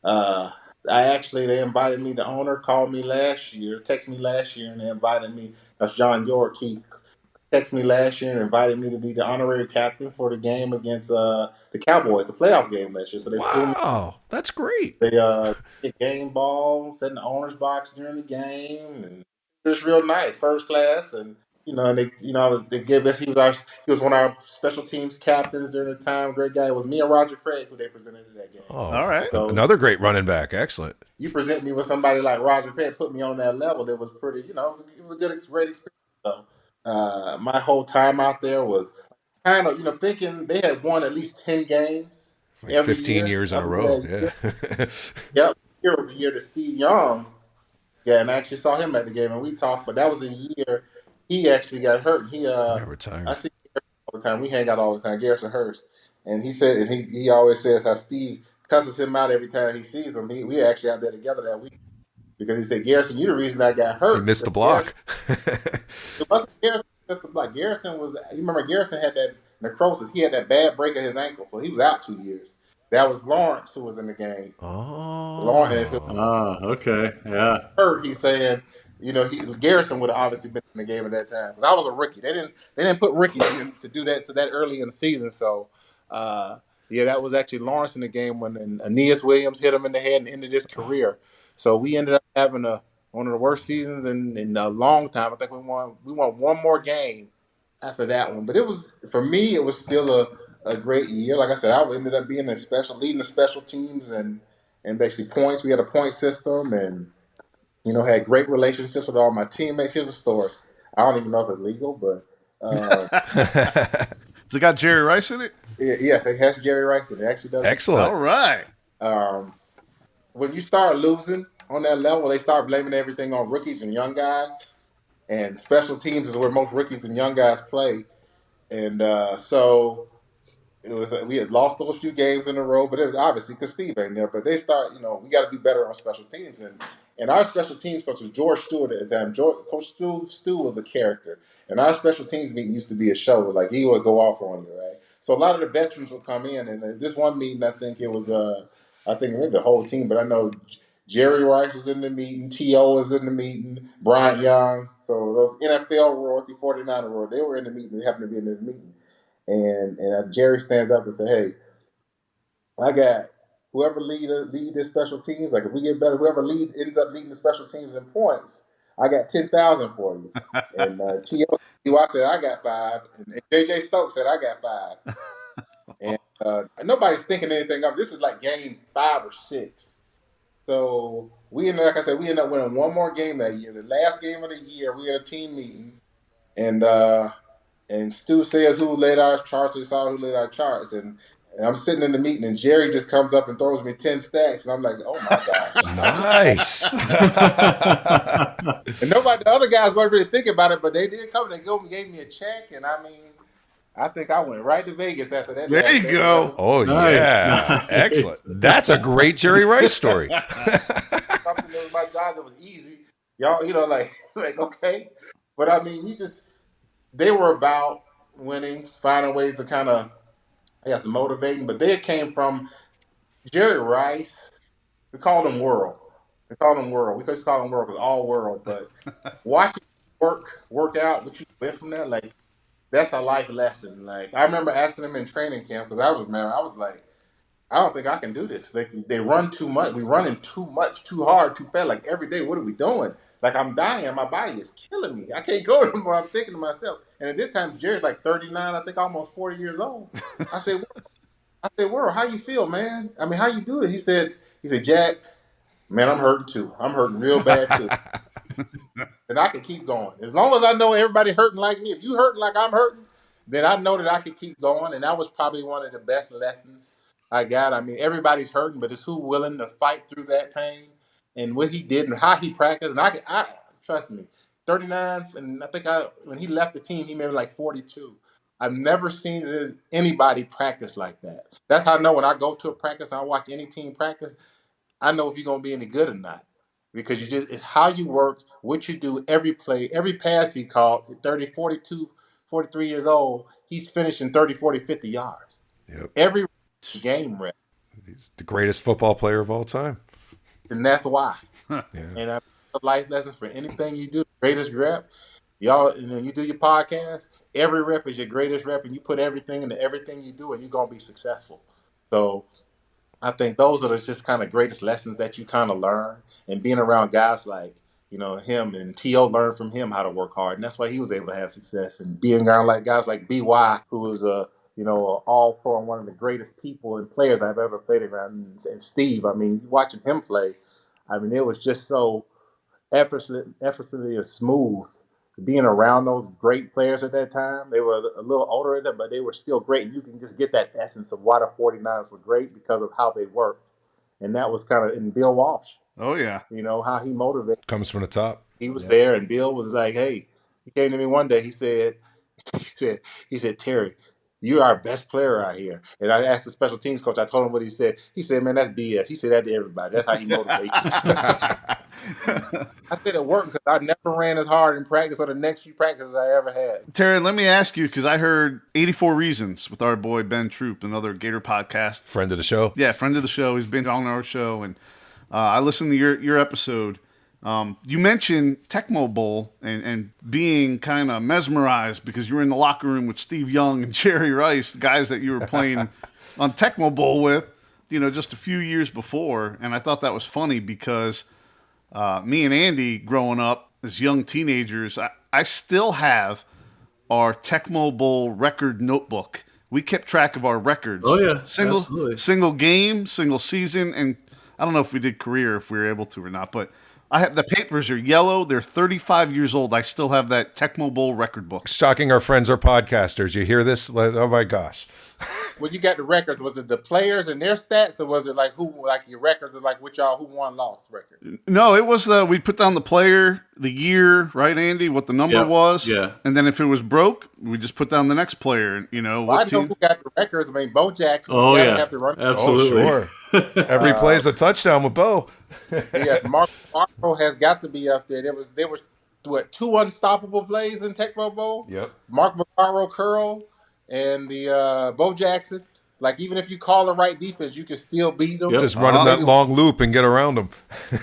they invited me. The owner called me texted me last year, and they invited me. That's John York. He texted me last year and invited me to be the honorary captain for the game against the Cowboys, the playoff game last year. So they flew me. Wow, that's great. They get game ball, sat in the owner's box during the game, and it was real nice, first class, and they gave us. He was one of our special teams captains during the time. Great guy. It was me and Roger Craig who they presented to that game. Oh, all right. So, another great running back. Excellent. You present me with somebody like Roger Craig, put me on that level. It was pretty. It was a great experience. So my whole time out there was kind of thinking they had won at least 10 games. Like every 15 years in a row. Yeah. Yep. Here was the year that Steve Young. Yeah, and I actually saw him at the game, and we talked. But that was a year he actually got hurt. He retired. I see him all the time. We hang out all the time. Garrison Hurst, and he said, and he always says how Steve cusses him out every time he sees him. We actually out there together that week because he said, "Garrison, you're the reason I got hurt." He missed the block. It wasn't Garrison missed the block. Garrison was. You remember Garrison had that necrosis. He had that bad break of his ankle, so he was out 2 years. That was Lawrence who was in the game. Oh, Lawrence. Okay, yeah. Hurt. He's saying, Garrison would have obviously been in the game at that time because I was a rookie. They didn't put rookies in to do that early in the season. So, that was actually Lawrence in the game when Aeneas Williams hit him in the head and ended his career. So we ended up having one of the worst seasons in a long time. I think we won one more game after that one, but for me it was still a great year. Like I said, I ended up being leading the special teams and basically points. We had a point system and had great relationships with all my teammates. Here's a story. I don't even know if it's legal, but has it got Jerry Rice in it? Yeah, it has Jerry Rice in it. It actually does. Excellent. All right. When you start losing on that level, they start blaming everything on rookies and young guys. And special teams is where most rookies and young guys play. And so it was we had lost those few games in a row, but it was obviously because Steve ain't there. But they start, we got to do better on special teams. And our special teams coach was George Stewart at the time. Coach Stu was a character. And our special teams meeting used to be a show. Like, he would go off on you, right? So a lot of the veterans would come in. And this one meeting, I think it was, maybe the whole team, but I know Jerry Rice was in the meeting, T.O. was in the meeting, Bryant Young. So those NFL royalty, 49er royalty, they were in the meeting. They happened to be in this meeting. And Jerry stands up and says, "Hey, I got whoever lead this special teams. Like, if we get better, whoever ends up leading the special teams in points, I got 10,000 for you." And T.O. said, "I got 5." And J.J. Stokes said, "I got 5." And nobody's thinking anything of this is like game 5 or 6. So we ended up winning one more game that year. The last game of the year, we had a team meeting, and Stu says who led our charts. We saw who led our charts, and I'm sitting in the meeting, and Jerry just comes up and throws me 10 stacks, and I'm like, "Oh my god, nice!" And the other guys weren't really thinking about it, but they did come. They gave me a check, and I think I went right to Vegas after that. There you go. Oh, nice. Yeah. Nice. Excellent. That's a great Jerry Rice story. Something that was my job that was easy. Y'all, like okay. But they were about winning, finding ways to kind of, motivating. But they came from Jerry Rice. We called him World. We called him World. We just call him World because all world. But watching work out, what you get from that, like, that's a life lesson. Like, I remember asking him in training camp because I was like, I don't think I can do this. Like, they run too much. We running too much, too hard, too fast. Like, every day, what are we doing? Like, I'm dying. My body is killing me. I can't go anymore. I'm thinking to myself. And at this time, Jerry's like 39, I think almost 40 years old. I said, World, how you feel, man? How you do it? He said, "Jack, man, I'm hurting too. I'm hurting real bad too." And I can keep going. As long as I know everybody hurting like me, if you hurting like I'm hurting, then I know that I can keep going. And that was probably one of the best lessons I got. Everybody's hurting, but it's who willing to fight through that pain and what he did and how he practiced. And I trust me, 39, and I think when he left the team, he made like 42. I've never seen anybody practice like that. That's how I know when I go to a practice, I watch any team practice, I know if you're going to be any good or not. Because it's how you work, what you do, every play, every pass he caught, 30, 42, 43 years old, he's finishing 30, 40, 50 yards. Yep. Every game rep. He's the greatest football player of all time. And that's why. Yeah. And life lessons for anything you do, greatest rep. Y'all, you do your podcast, every rep is your greatest rep, and you put everything into everything you do, and you're gonna be successful. So I think those are the just kind of greatest lessons that you kind of learn, and being around guys like him and T.O. learned from him how to work hard, and that's why he was able to have success. And being around like guys like B.Y., who was all pro and one of the greatest people and players I've ever played around, and Steve. I mean, watching him play, I mean, it was just so effortlessly and smooth. Being around those great players at that time, they were a little older than them, but they were still great. And you can just get that essence of why the 49ers were great because of how they worked. And that was kind of in Bill Walsh. Oh, yeah. How he motivated. Comes from the top. He was there, and Bill was like, hey, he came to me one day. He said, Terry, you're our best player out here. And I asked the special teams coach, I told him what he said. He said, man, that's BS. He said that to everybody. That's how he motivates. I said it worked because I never ran as hard in practice or the next few practices I ever had. Terry, let me ask you, because I heard 84 Reasons with our boy Ben Troop, another Gator podcast. Friend of the show. Yeah, friend of the show. He's been on our show, and I listened to your episode. You mentioned Tecmo Bowl and being kind of mesmerized because you were in the locker room with Steve Young and Jerry Rice, the guys that you were playing on Tecmo Bowl with, just a few years before. And I thought that was funny because me and Andy growing up as young teenagers, I still have our Tecmo Bowl record notebook. We kept track of our records. Oh, yeah. Single game, single season, and I don't know if we did career, if we were able to or not, but I have the papers are yellow. They're 35 years old. I still have that Tecmo Bowl record book. Shocking our friends are podcasters. You hear this? Oh my gosh. When you got the records, was it the players and their stats, or was it like your records are like who won, lost record? No, it was we put down the player, the year, right, Andy, what the number was. Yeah. And then if it was broke, we just put down the next player, Well, I know who got the records. I mean, Bo Jackson. Oh, yeah. Have to run. Absolutely. Oh, sure. Every play is a touchdown with Bo. Yes, Marco has got to be up there. There was 2 unstoppable plays in Tecmo Bowl. Yep. Mark McCarroll curl and the Bo Jackson. Like, even if you call the right defense, you can still beat them. Yep. Just running that long loop and get around them.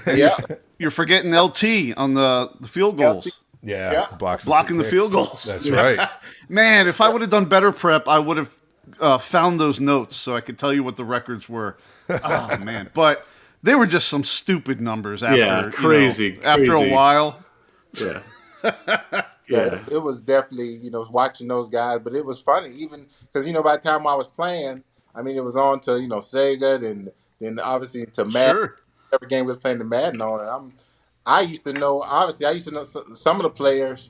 Yeah. You're forgetting LT on the field goals. Yeah. Blocking the field goals. That's right. Man, if I would have done better prep, I would have found those notes so I could tell you what the records were. Oh, man. But they were just some stupid numbers after, crazy. After a while. Yeah. Yeah, it was definitely, watching those guys, but it was funny, even because, by the time I was playing, I mean, it was on to, Sega, and then obviously to Madden. Sure. Every game was playing the Madden on, and I used to know some of the players,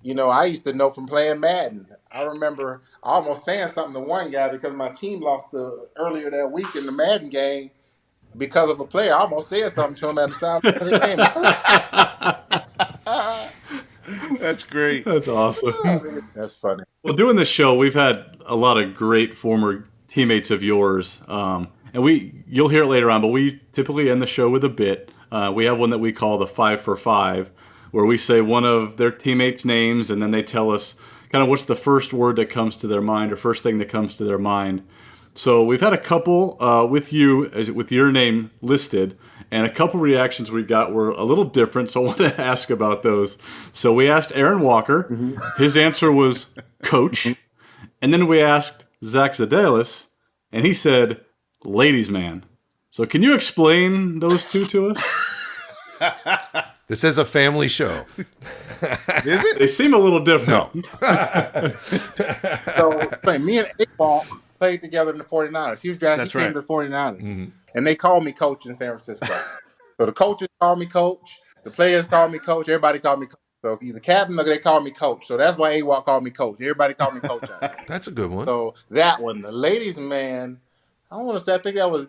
I used to know from playing Madden. I remember almost saying something to one guy because my team lost earlier that week in the Madden game because of a player. I almost said something to him at the time of the game. That's great. That's awesome. That's funny. Well, doing this show, we've had a lot of great former teammates of yours, and you'll hear it later on, but we typically end the show with a bit. We have one that we call the 5 for 5, where we say one of their teammates' names, and then they tell us kind of what's the first word that comes to their mind or first thing that comes to their mind. So we've had a couple with your name listed, and a couple reactions we got were a little different, so I want to ask about those. So we asked Aaron Walker. Mm-hmm. His answer was coach. And then we asked Zach Zadelis, and he said ladies' man. So can you explain those two to us? This is a family show. Is it? They seem a little different. No. So me and A-Ball played together in the 49ers. He was drafted. He came to the 49ers. Mm-hmm. And they called me coach in San Francisco. So the coaches called me coach. The players called me coach. Everybody called me coach. So either captain or they called me coach. So that's why A-Walk called me coach. Everybody called me coach. That's a good one. So that one, the ladies' man, I don't want to say, I think that was,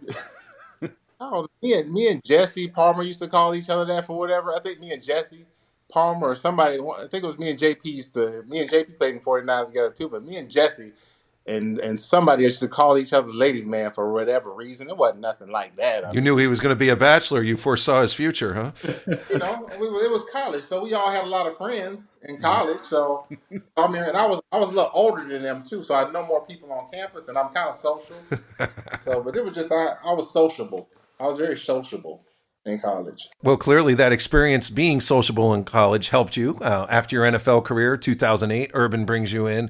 me and Jesse Palmer used to call each other that for whatever. I think me and Jesse Palmer or somebody, I think it was me and JP played in 49ers together too, but me and Jesse and somebody used to call each other's ladies' man for whatever reason. It wasn't nothing like that. You knew he was going to be a bachelor. You foresaw his future, huh? It was college, so we all had a lot of friends in college. So I mean, and I was a little older than them too, so I know more people on campus, and I'm kind of social. So, but it was just I was sociable. I was very sociable. in college. Well, clearly that experience being sociable in college helped you. After your NFL career, 2008, Urban brings you in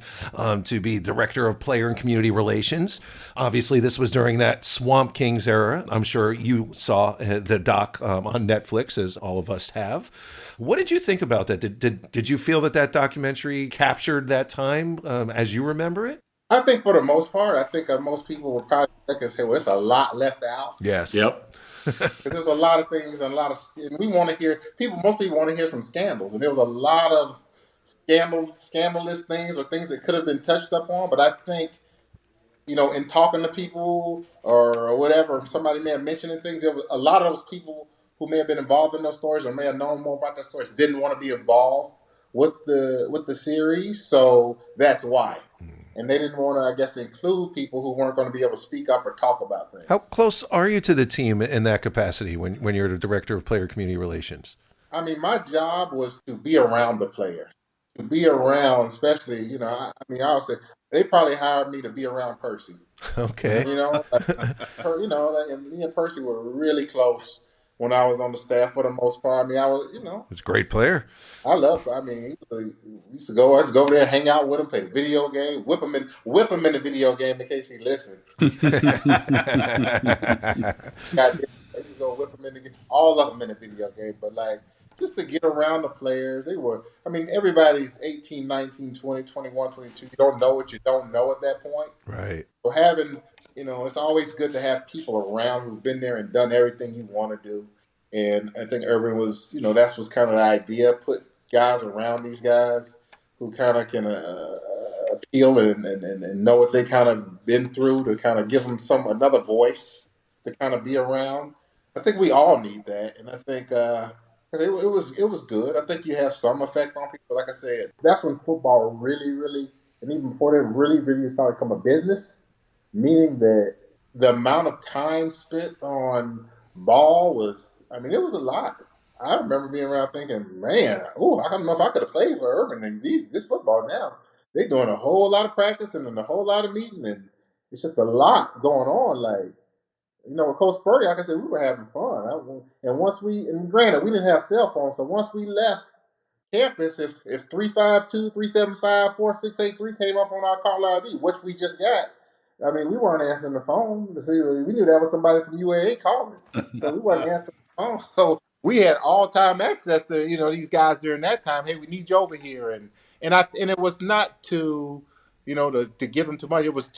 to be director of player and community relations. Obviously, this was during that Swamp Kings era. I'm sure you saw the doc on Netflix, as all of us have. What did you think about that? Did you feel that documentary captured that time as you remember it? I think for the most part, I think most people will probably look and say, well, it's a lot left out. Yes. Yep. Because there's a lot of things and and we want to hear, most people want to hear some scandals. And there was a lot of scandalous things or things that could have been touched up on. But I think, in talking to people or whatever, somebody may have mentioned things, there was a lot of those people who may have been involved in those stories or may have known more about those stories didn't want to be involved with the series. So that's why. And they didn't want to, I guess, include people who weren't going to be able to speak up or talk about things. How close are you to the team in that capacity when you're the director of player community relations? I mean, my job was to be around the players, to be around, especially, I would say they probably hired me to be around Percy. Okay. And me and Percy were really close when I was on the staff for the most part. I mean, I was, He's a great player. I mean, we used to go over there, hang out with him, play the video game, whip him in the video game in case he listened. I used to go whip him all of them in the video game, but just to get around the players, everybody's 18, 19, 20, 21, 22. You don't know what you don't know at that point. Right. So having, it's always good to have people around who've been there and done everything you want to do. And I think Urban was, that was kind of the idea, put guys around these guys who kind of can appeal and know what they kind of been through to kind of give them another voice to kind of be around. I think we all need that. And I think it was good. I think you have some effect on people. Like I said, that's when football really, really, and even before that, really, really started to become a business, meaning that the amount of time spent on ball was, it was a lot. I remember being around thinking, man, I don't know if I could have played for Urban and this football now. They're doing a whole lot of practicing and a whole lot of meeting, and it's just a lot going on. With Coach Purdy, like I said, we were having fun. And granted, we didn't have cell phones, so once we left campus, if 352, 375, 4683 came up on our caller ID, which we just got, we weren't answering the phone. We knew that was somebody from UAA calling. So we weren't answering the phone. So we had all-time access to, these guys during that time. Hey, we need you over here. And it was not to, to give them too much. It was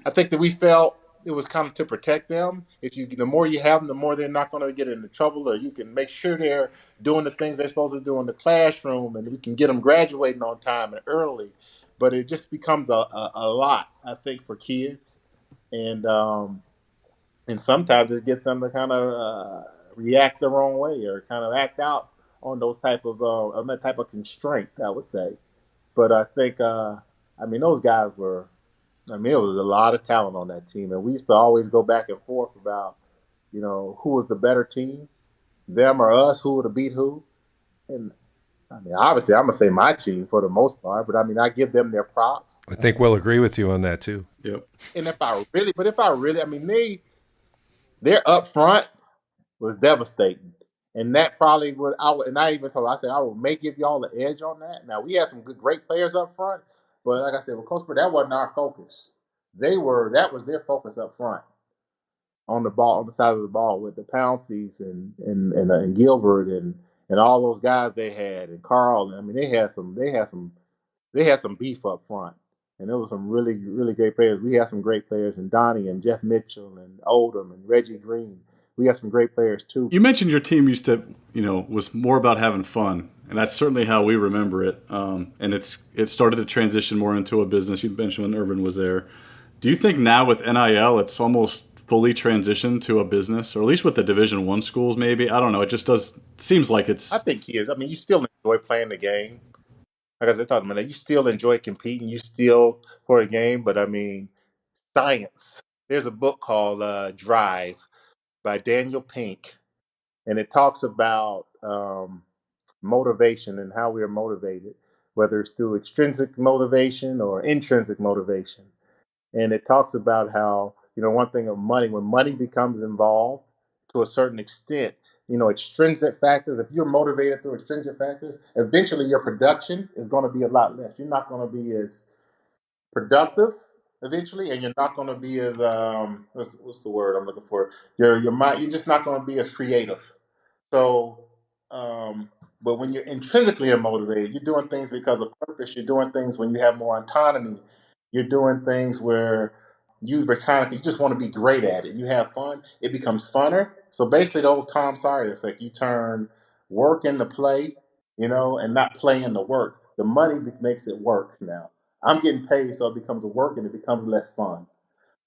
I think that we felt it was kind of to protect them. The more you have them, the more they're not going to get into trouble, or you can make sure they're doing the things they're supposed to do in the classroom, and we can get them graduating on time and early. But it just becomes a lot, I think, for kids, and sometimes it gets them to kind of react the wrong way or kind of act out on those type of that type of constraint, I would say. But I think those guys were. It was a lot of talent on that team, and we used to always go back and forth about, who was the better team, them or us, who would have beat who, and. Obviously, I'm going to say my team for the most part, but I give them their props. I think we'll agree with you on that too. Yep. And if I really, their up front was devastating. And that probably would, I even told, I said, I may give y'all the edge on that. Now, we had some great players up front, but like I said, with Coach Bird, that wasn't our focus. That was their focus up front. On the ball, on the side of the ball with the Pounceys and Gilbert and all those guys they had, and Carl. They had some beef up front, and there was some really, really great players. We had some great players, and Donnie and Jeff Mitchell and Oldham and Reggie Green. We had some great players too. You mentioned your team used to, was more about having fun, and that's certainly how we remember it. And it started to transition more into a business. You mentioned when Urban was there. Do you think now with NIL, it's almost fully transitioned to a business, or at least with the Division I schools, maybe? I don't know. It just seems like it's. I think he is. You still enjoy playing the game. Like I said, talking about that, you still enjoy competing. You still for a game, but science. There's a book called Drive by Daniel Pink, and it talks about motivation and how we are motivated, whether it's through extrinsic motivation or intrinsic motivation. And it talks about how, one thing of money, when money becomes involved to a certain extent, extrinsic factors. If you're motivated through extrinsic factors, eventually your production is going to be a lot less. You're not going to be as productive eventually, and you're not going to be as what's the word I'm looking for? Your mind. You're just not going to be as creative. So, but when you're intrinsically motivated, you're doing things because of purpose. You're doing things when you have more autonomy. You're doing things where you just want to be great at it. You have fun. It becomes funner. So basically, the old Tom Sawyer effect. You turn work into play, and not play into work. The money makes it work now. I'm getting paid, so it becomes a work and it becomes less fun.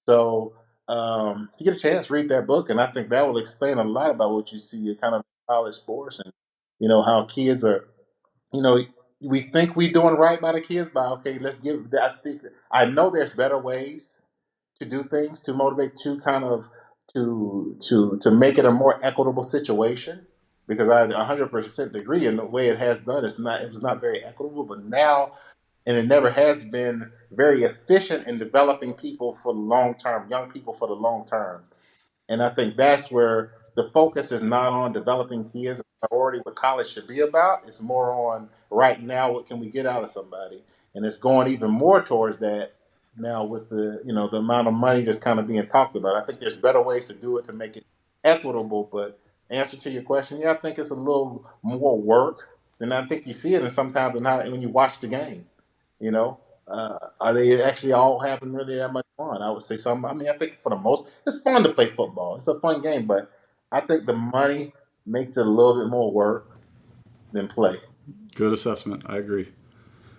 So if you get a chance, read that book, and I think that will explain a lot about what you see in kind of college sports and how kids are. We think we're doing right by the kids, but okay, let's give. I know there's better ways to do things to motivate to kind of to make it a more equitable situation. Because I 100% agree in the way it has done. It was not very equitable, but now. And it never has been very efficient in developing people for the long term, young people for the long term. And I think that's where the focus is not on developing kids as a priority, what college should be about. It's more on right now, what can we get out of somebody? And it's going even more towards that now with the amount of money that's kind of being talked about. I think there's better ways to do it to make it equitable. But answer to your question, yeah, I think it's a little more work than I think you see it, and sometimes when you watch the game. Are they actually all having really that much fun? I would say some. I mean, I think for the most, it's fun to play football. It's a fun game, but I think the money makes it a little bit more work than play. Good assessment. I agree.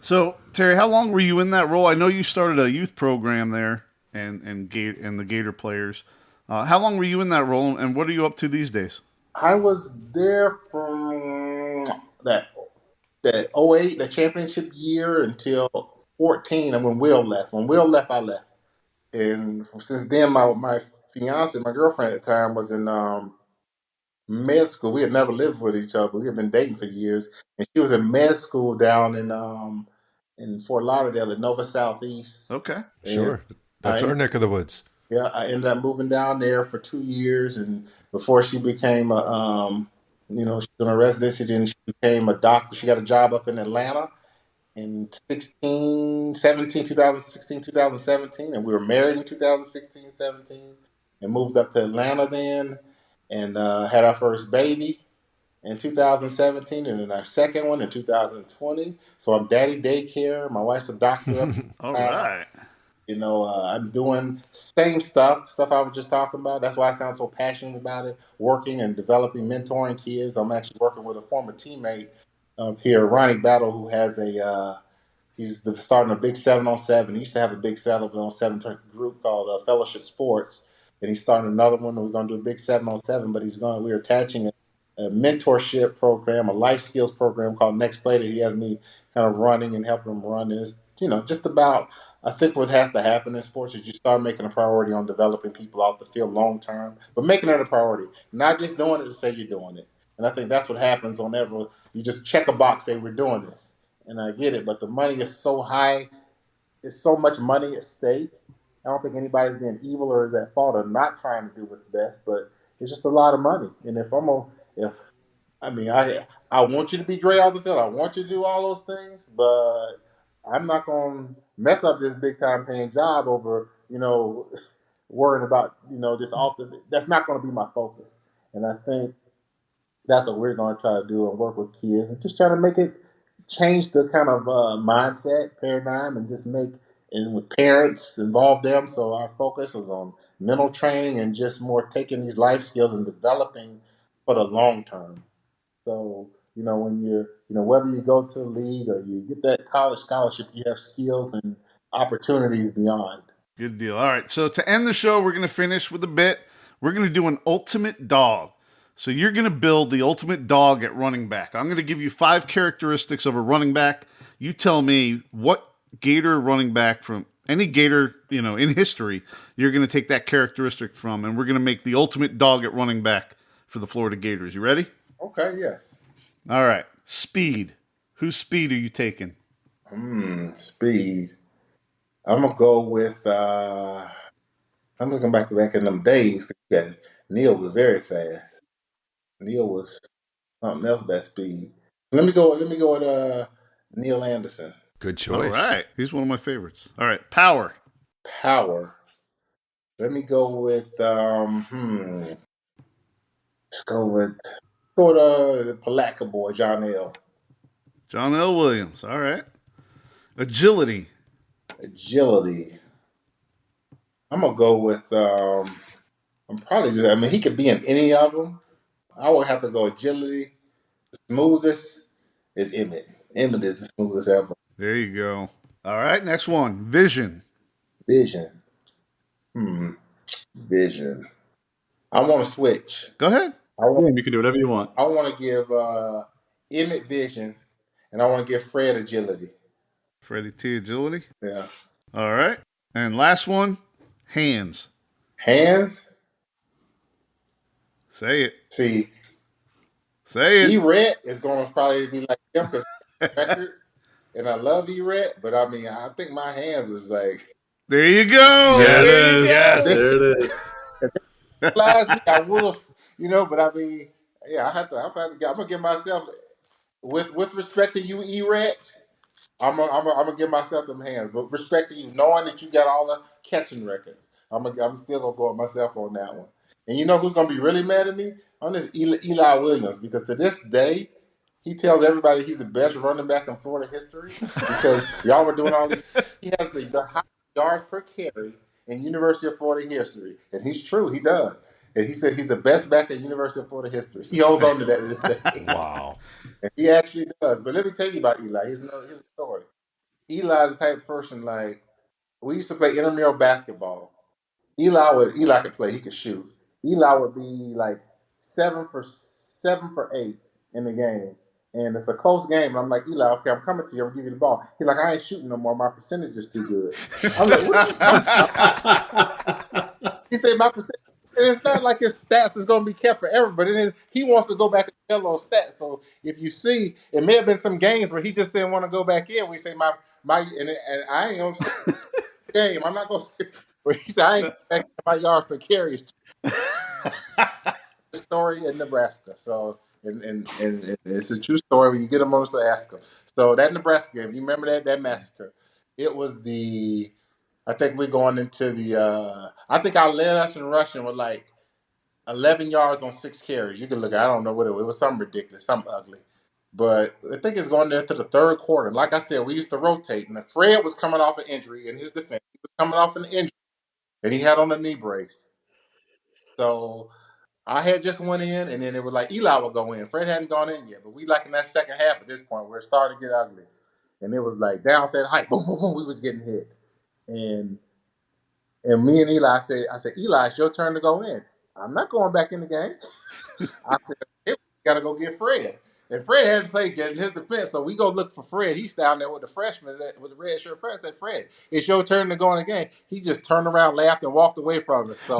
So, Terry, how long were you in that role? I know you started a youth program there and the Gator players. How long were you in that role, and what are you up to these days? I was there from that 08, the championship year, until 14, and when Will left. When Will left, I left. And since then, my fiance, my girlfriend at the time, was in med school. We had never lived with each other. We had been dating for years. And she was in med school down in Fort Lauderdale at Nova Southeast. Okay. Sure. That's our neck of the woods. Yeah, I ended up moving down there for 2 years. And before she became she's doing a residency, then she became a doctor. She got a job up in Atlanta in 2016, 2017, and we were married in 2016, 17, and moved up to Atlanta then, and had our first baby in 2017, and then our second one in 2020. So I'm daddy daycare. My wife's a doctor. All right. I'm doing same stuff I was just talking about. That's why I sound so passionate about it, working and developing, mentoring kids. I'm actually working with a former teammate here, Ronnie Battle, who has he's starting a big 7-on-7. He used to have a big 7-on-7 group called Fellowship Sports, and he's starting another one, and we're going to do a big 7-on-7, but we're attaching a mentorship program, a life skills program called Next Play that he has me kind of running and helping him run. And it's, just about, I think what has to happen in sports is you start making a priority on developing people off the field long term, but making it a priority, not just doing it to say you're doing it. And I think that's what happens on every. You just check a box, say we're doing this, and I get it. But the money is so high, it's so much money at stake. I don't think anybody's being evil or is at fault of not trying to do what's best, but it's just a lot of money. And I want you to be great off the field. I want you to do all those things, but I'm not going to mess up this big time paying job over worrying about this off the. That's not going to be my focus. And I think that's what we're going to try to do and work with kids and just try to make it change the kind of mindset paradigm and just and with parents, involve them. So our focus is on mental training and just more taking these life skills and developing for the long term. So, when you're, whether you go to the league or you get that college scholarship, you have skills and opportunities beyond. Good deal. All right. So to end the show, we're going to finish with a bit. We're going to do an ultimate dog. So you're going to build the ultimate dog at running back. I'm going to give you 5 characteristics of a running back. You tell me what Gator running back from any Gator, in history, you're going to take that characteristic from, and we're going to make the ultimate dog at running back for the Florida Gators. You ready? Okay, yes. All right. Speed. Whose speed are you taking? Speed. I'm going to go with, I'm looking back in them days, because Neil was very fast. Neil was something else that speed. Let me go with Neil Anderson. Good choice. All right. He's one of my favorites. All right. Power. Power. Let me go with let's go with the Palatka boy, John L. John L. Williams. All right. Agility. I'm gonna go with he could be in any of them. I would have to go agility. The smoothest is Emmett. Emmett is the smoothest ever. There you go. All right, next one. Vision. Vision. I want to switch. Go ahead. You can do whatever you want. I want to give Emmett vision, and I want to give Fred agility. Freddie T. agility? Yeah. All right. And last one, hands. Hands? Say it. See. Say it. E-Red is going to probably be like him because record, and I love E-Red, but I mean, I think my hands is like. There you go. Yes. There it is. Last week I would have, but I mean, yeah, I'm gonna give myself with respect to you, E-Red. I'm gonna give myself them hands, but respect to you, knowing that you got all the catching records, I'm still gonna go with myself on that one. And you know who's gonna be really mad at me on this? Eli Williams, because to this day he tells everybody he's the best running back in Florida history because y'all were doing all these. He has the highest yards per carry in University of Florida history, and he's true. He does. And he said he's the best back in University of Florida history. He holds on to that to this day. Wow. And he actually does. But let me tell you about Eli. Here's a story. Eli's the type of person, like, we used to play intramural basketball. Eli could play. He could shoot. Eli would be like 7 for 8 in the game. And it's a close game. And I'm like, Eli, okay, I'm coming to you. I'm going to give you the ball. He's like, I ain't shooting no more. My percentage is too good. I'm like, what are you talking about? He said, my percentage. And it's not like his stats is going to be kept forever, but it is. He wants to go back and tell those stats. So if you see, it may have been some games where he just didn't want to go back in. We say and I ain't going to game. I'm not going to. But he said I ain't back my yards per carry. Story in Nebraska. So and it's a true story. When you get them on, so ask them. So that Nebraska game, you remember that massacre? It was I think we're going into I think I led us in rushing with like 11 yards on 6 carries. You can look at I don't know what it was. It was something ridiculous, something ugly. But I think it's going into the third quarter. Like I said, we used to rotate. And Fred was coming off an injury in his defense. He was coming off an injury. And he had on a knee brace. So I had just went in, and then it was like Eli would go in. Fred hadn't gone in yet. But we like in that second half at this point where it started to get ugly. And it was like downside height. Boom, boom, boom. We was getting hit. And me and Eli said, Eli, it's your turn to go in. I'm not going back in the game. I said, we got to go get Fred. And Fred hadn't played yet in his defense, so we go look for Fred. He's down there with the freshman, with the red shirt. Fred said, Fred, it's your turn to go in the game. He just turned around, laughed, and walked away from it. So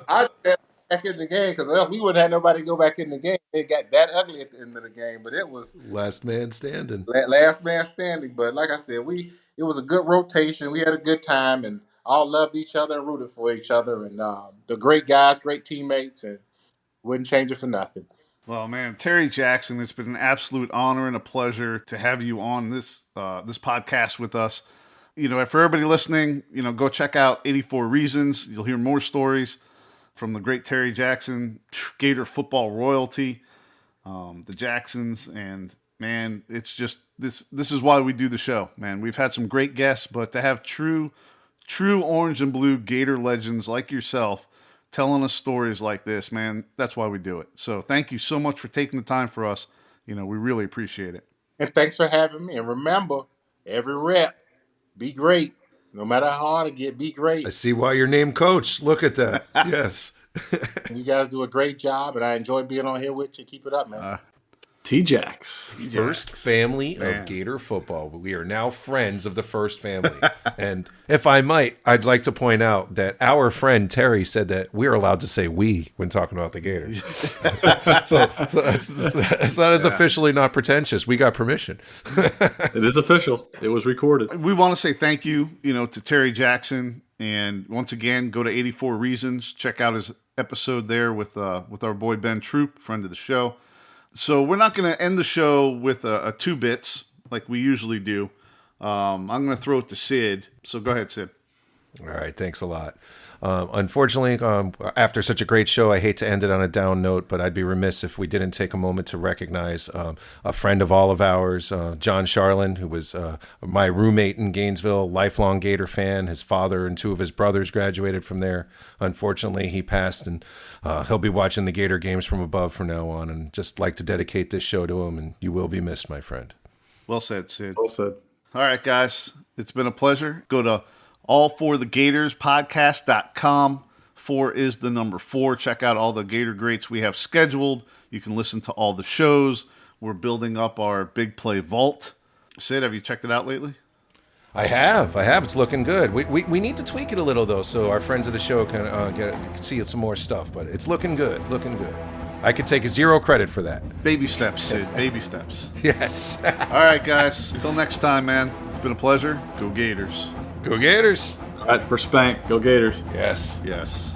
I got back in the game because else we wouldn't have nobody go back in the game. It got that ugly at the end of the game, but it was last man standing. Last man standing. But like I said, it was a good rotation. We had a good time and all loved each other and rooted for each other. And the great guys, great teammates, and wouldn't change it for nothing. Well, man, Terry Jackson, it's been an absolute honor and a pleasure to have you on this podcast with us. For everybody listening, go check out 84 Reasons. You'll hear more stories from the great Terry Jackson, Gator football royalty, the Jacksons, and man, it's just this is why we do the show, man. We've had some great guests, but to have true orange and blue Gator legends like yourself telling us stories like this, man, that's why we do it. So thank you so much for taking the time for us. We really appreciate it. And thanks for having me. And remember, every rep, be great. No matter how hard it get, be great. I see why you're named coach. Look at that. Yes. You guys do a great job, and I enjoy being on here with you. Keep it up, man. T-Jax. First family of Gator football. We are now friends of the first family. And if I might, I'd like to point out that our friend Terry said that we're allowed to say we when talking about the Gators. so it's not as officially not pretentious. We got permission. It is official. It was recorded. We want to say thank you, to Terry Jackson. And once again, go to 84 Reasons. Check out his episode there with our boy Ben Troop, friend of the show. So we're not going to end the show with a 2 bits like we usually do. I'm going to throw it to Sid. So go ahead, Sid. All right, thanks a lot. Unfortunately, after such a great show, I hate to end it on a down note, but I'd be remiss if we didn't take a moment to recognize a friend of all of ours, John Charlin, who was my roommate in Gainesville, lifelong Gator fan. His father and 2 of his brothers graduated from there. Unfortunately, he passed, and he'll be watching the Gator games from above from now on, and just like to dedicate this show to him, and you will be missed, my friend. Well said, Sid. Well said. All right, guys. It's been a pleasure. Go to allforthegatorspodcast.com. 4 is the number 4. Check out all the Gator greats we have scheduled. You can listen to all the shows. We're building up our Big Play Vault. Sid, have you checked it out lately? I have. It's looking good. We need to tweak it a little, though, so our friends of the show can see some more stuff, but it's looking good. I could take 0 credit for that. Baby steps, Sid. Baby steps. Yes. All right, guys. Until next time, man. It's been a pleasure. Go Gators. Go Gators. All right, for Spank. Go Gators. Yes. Yes.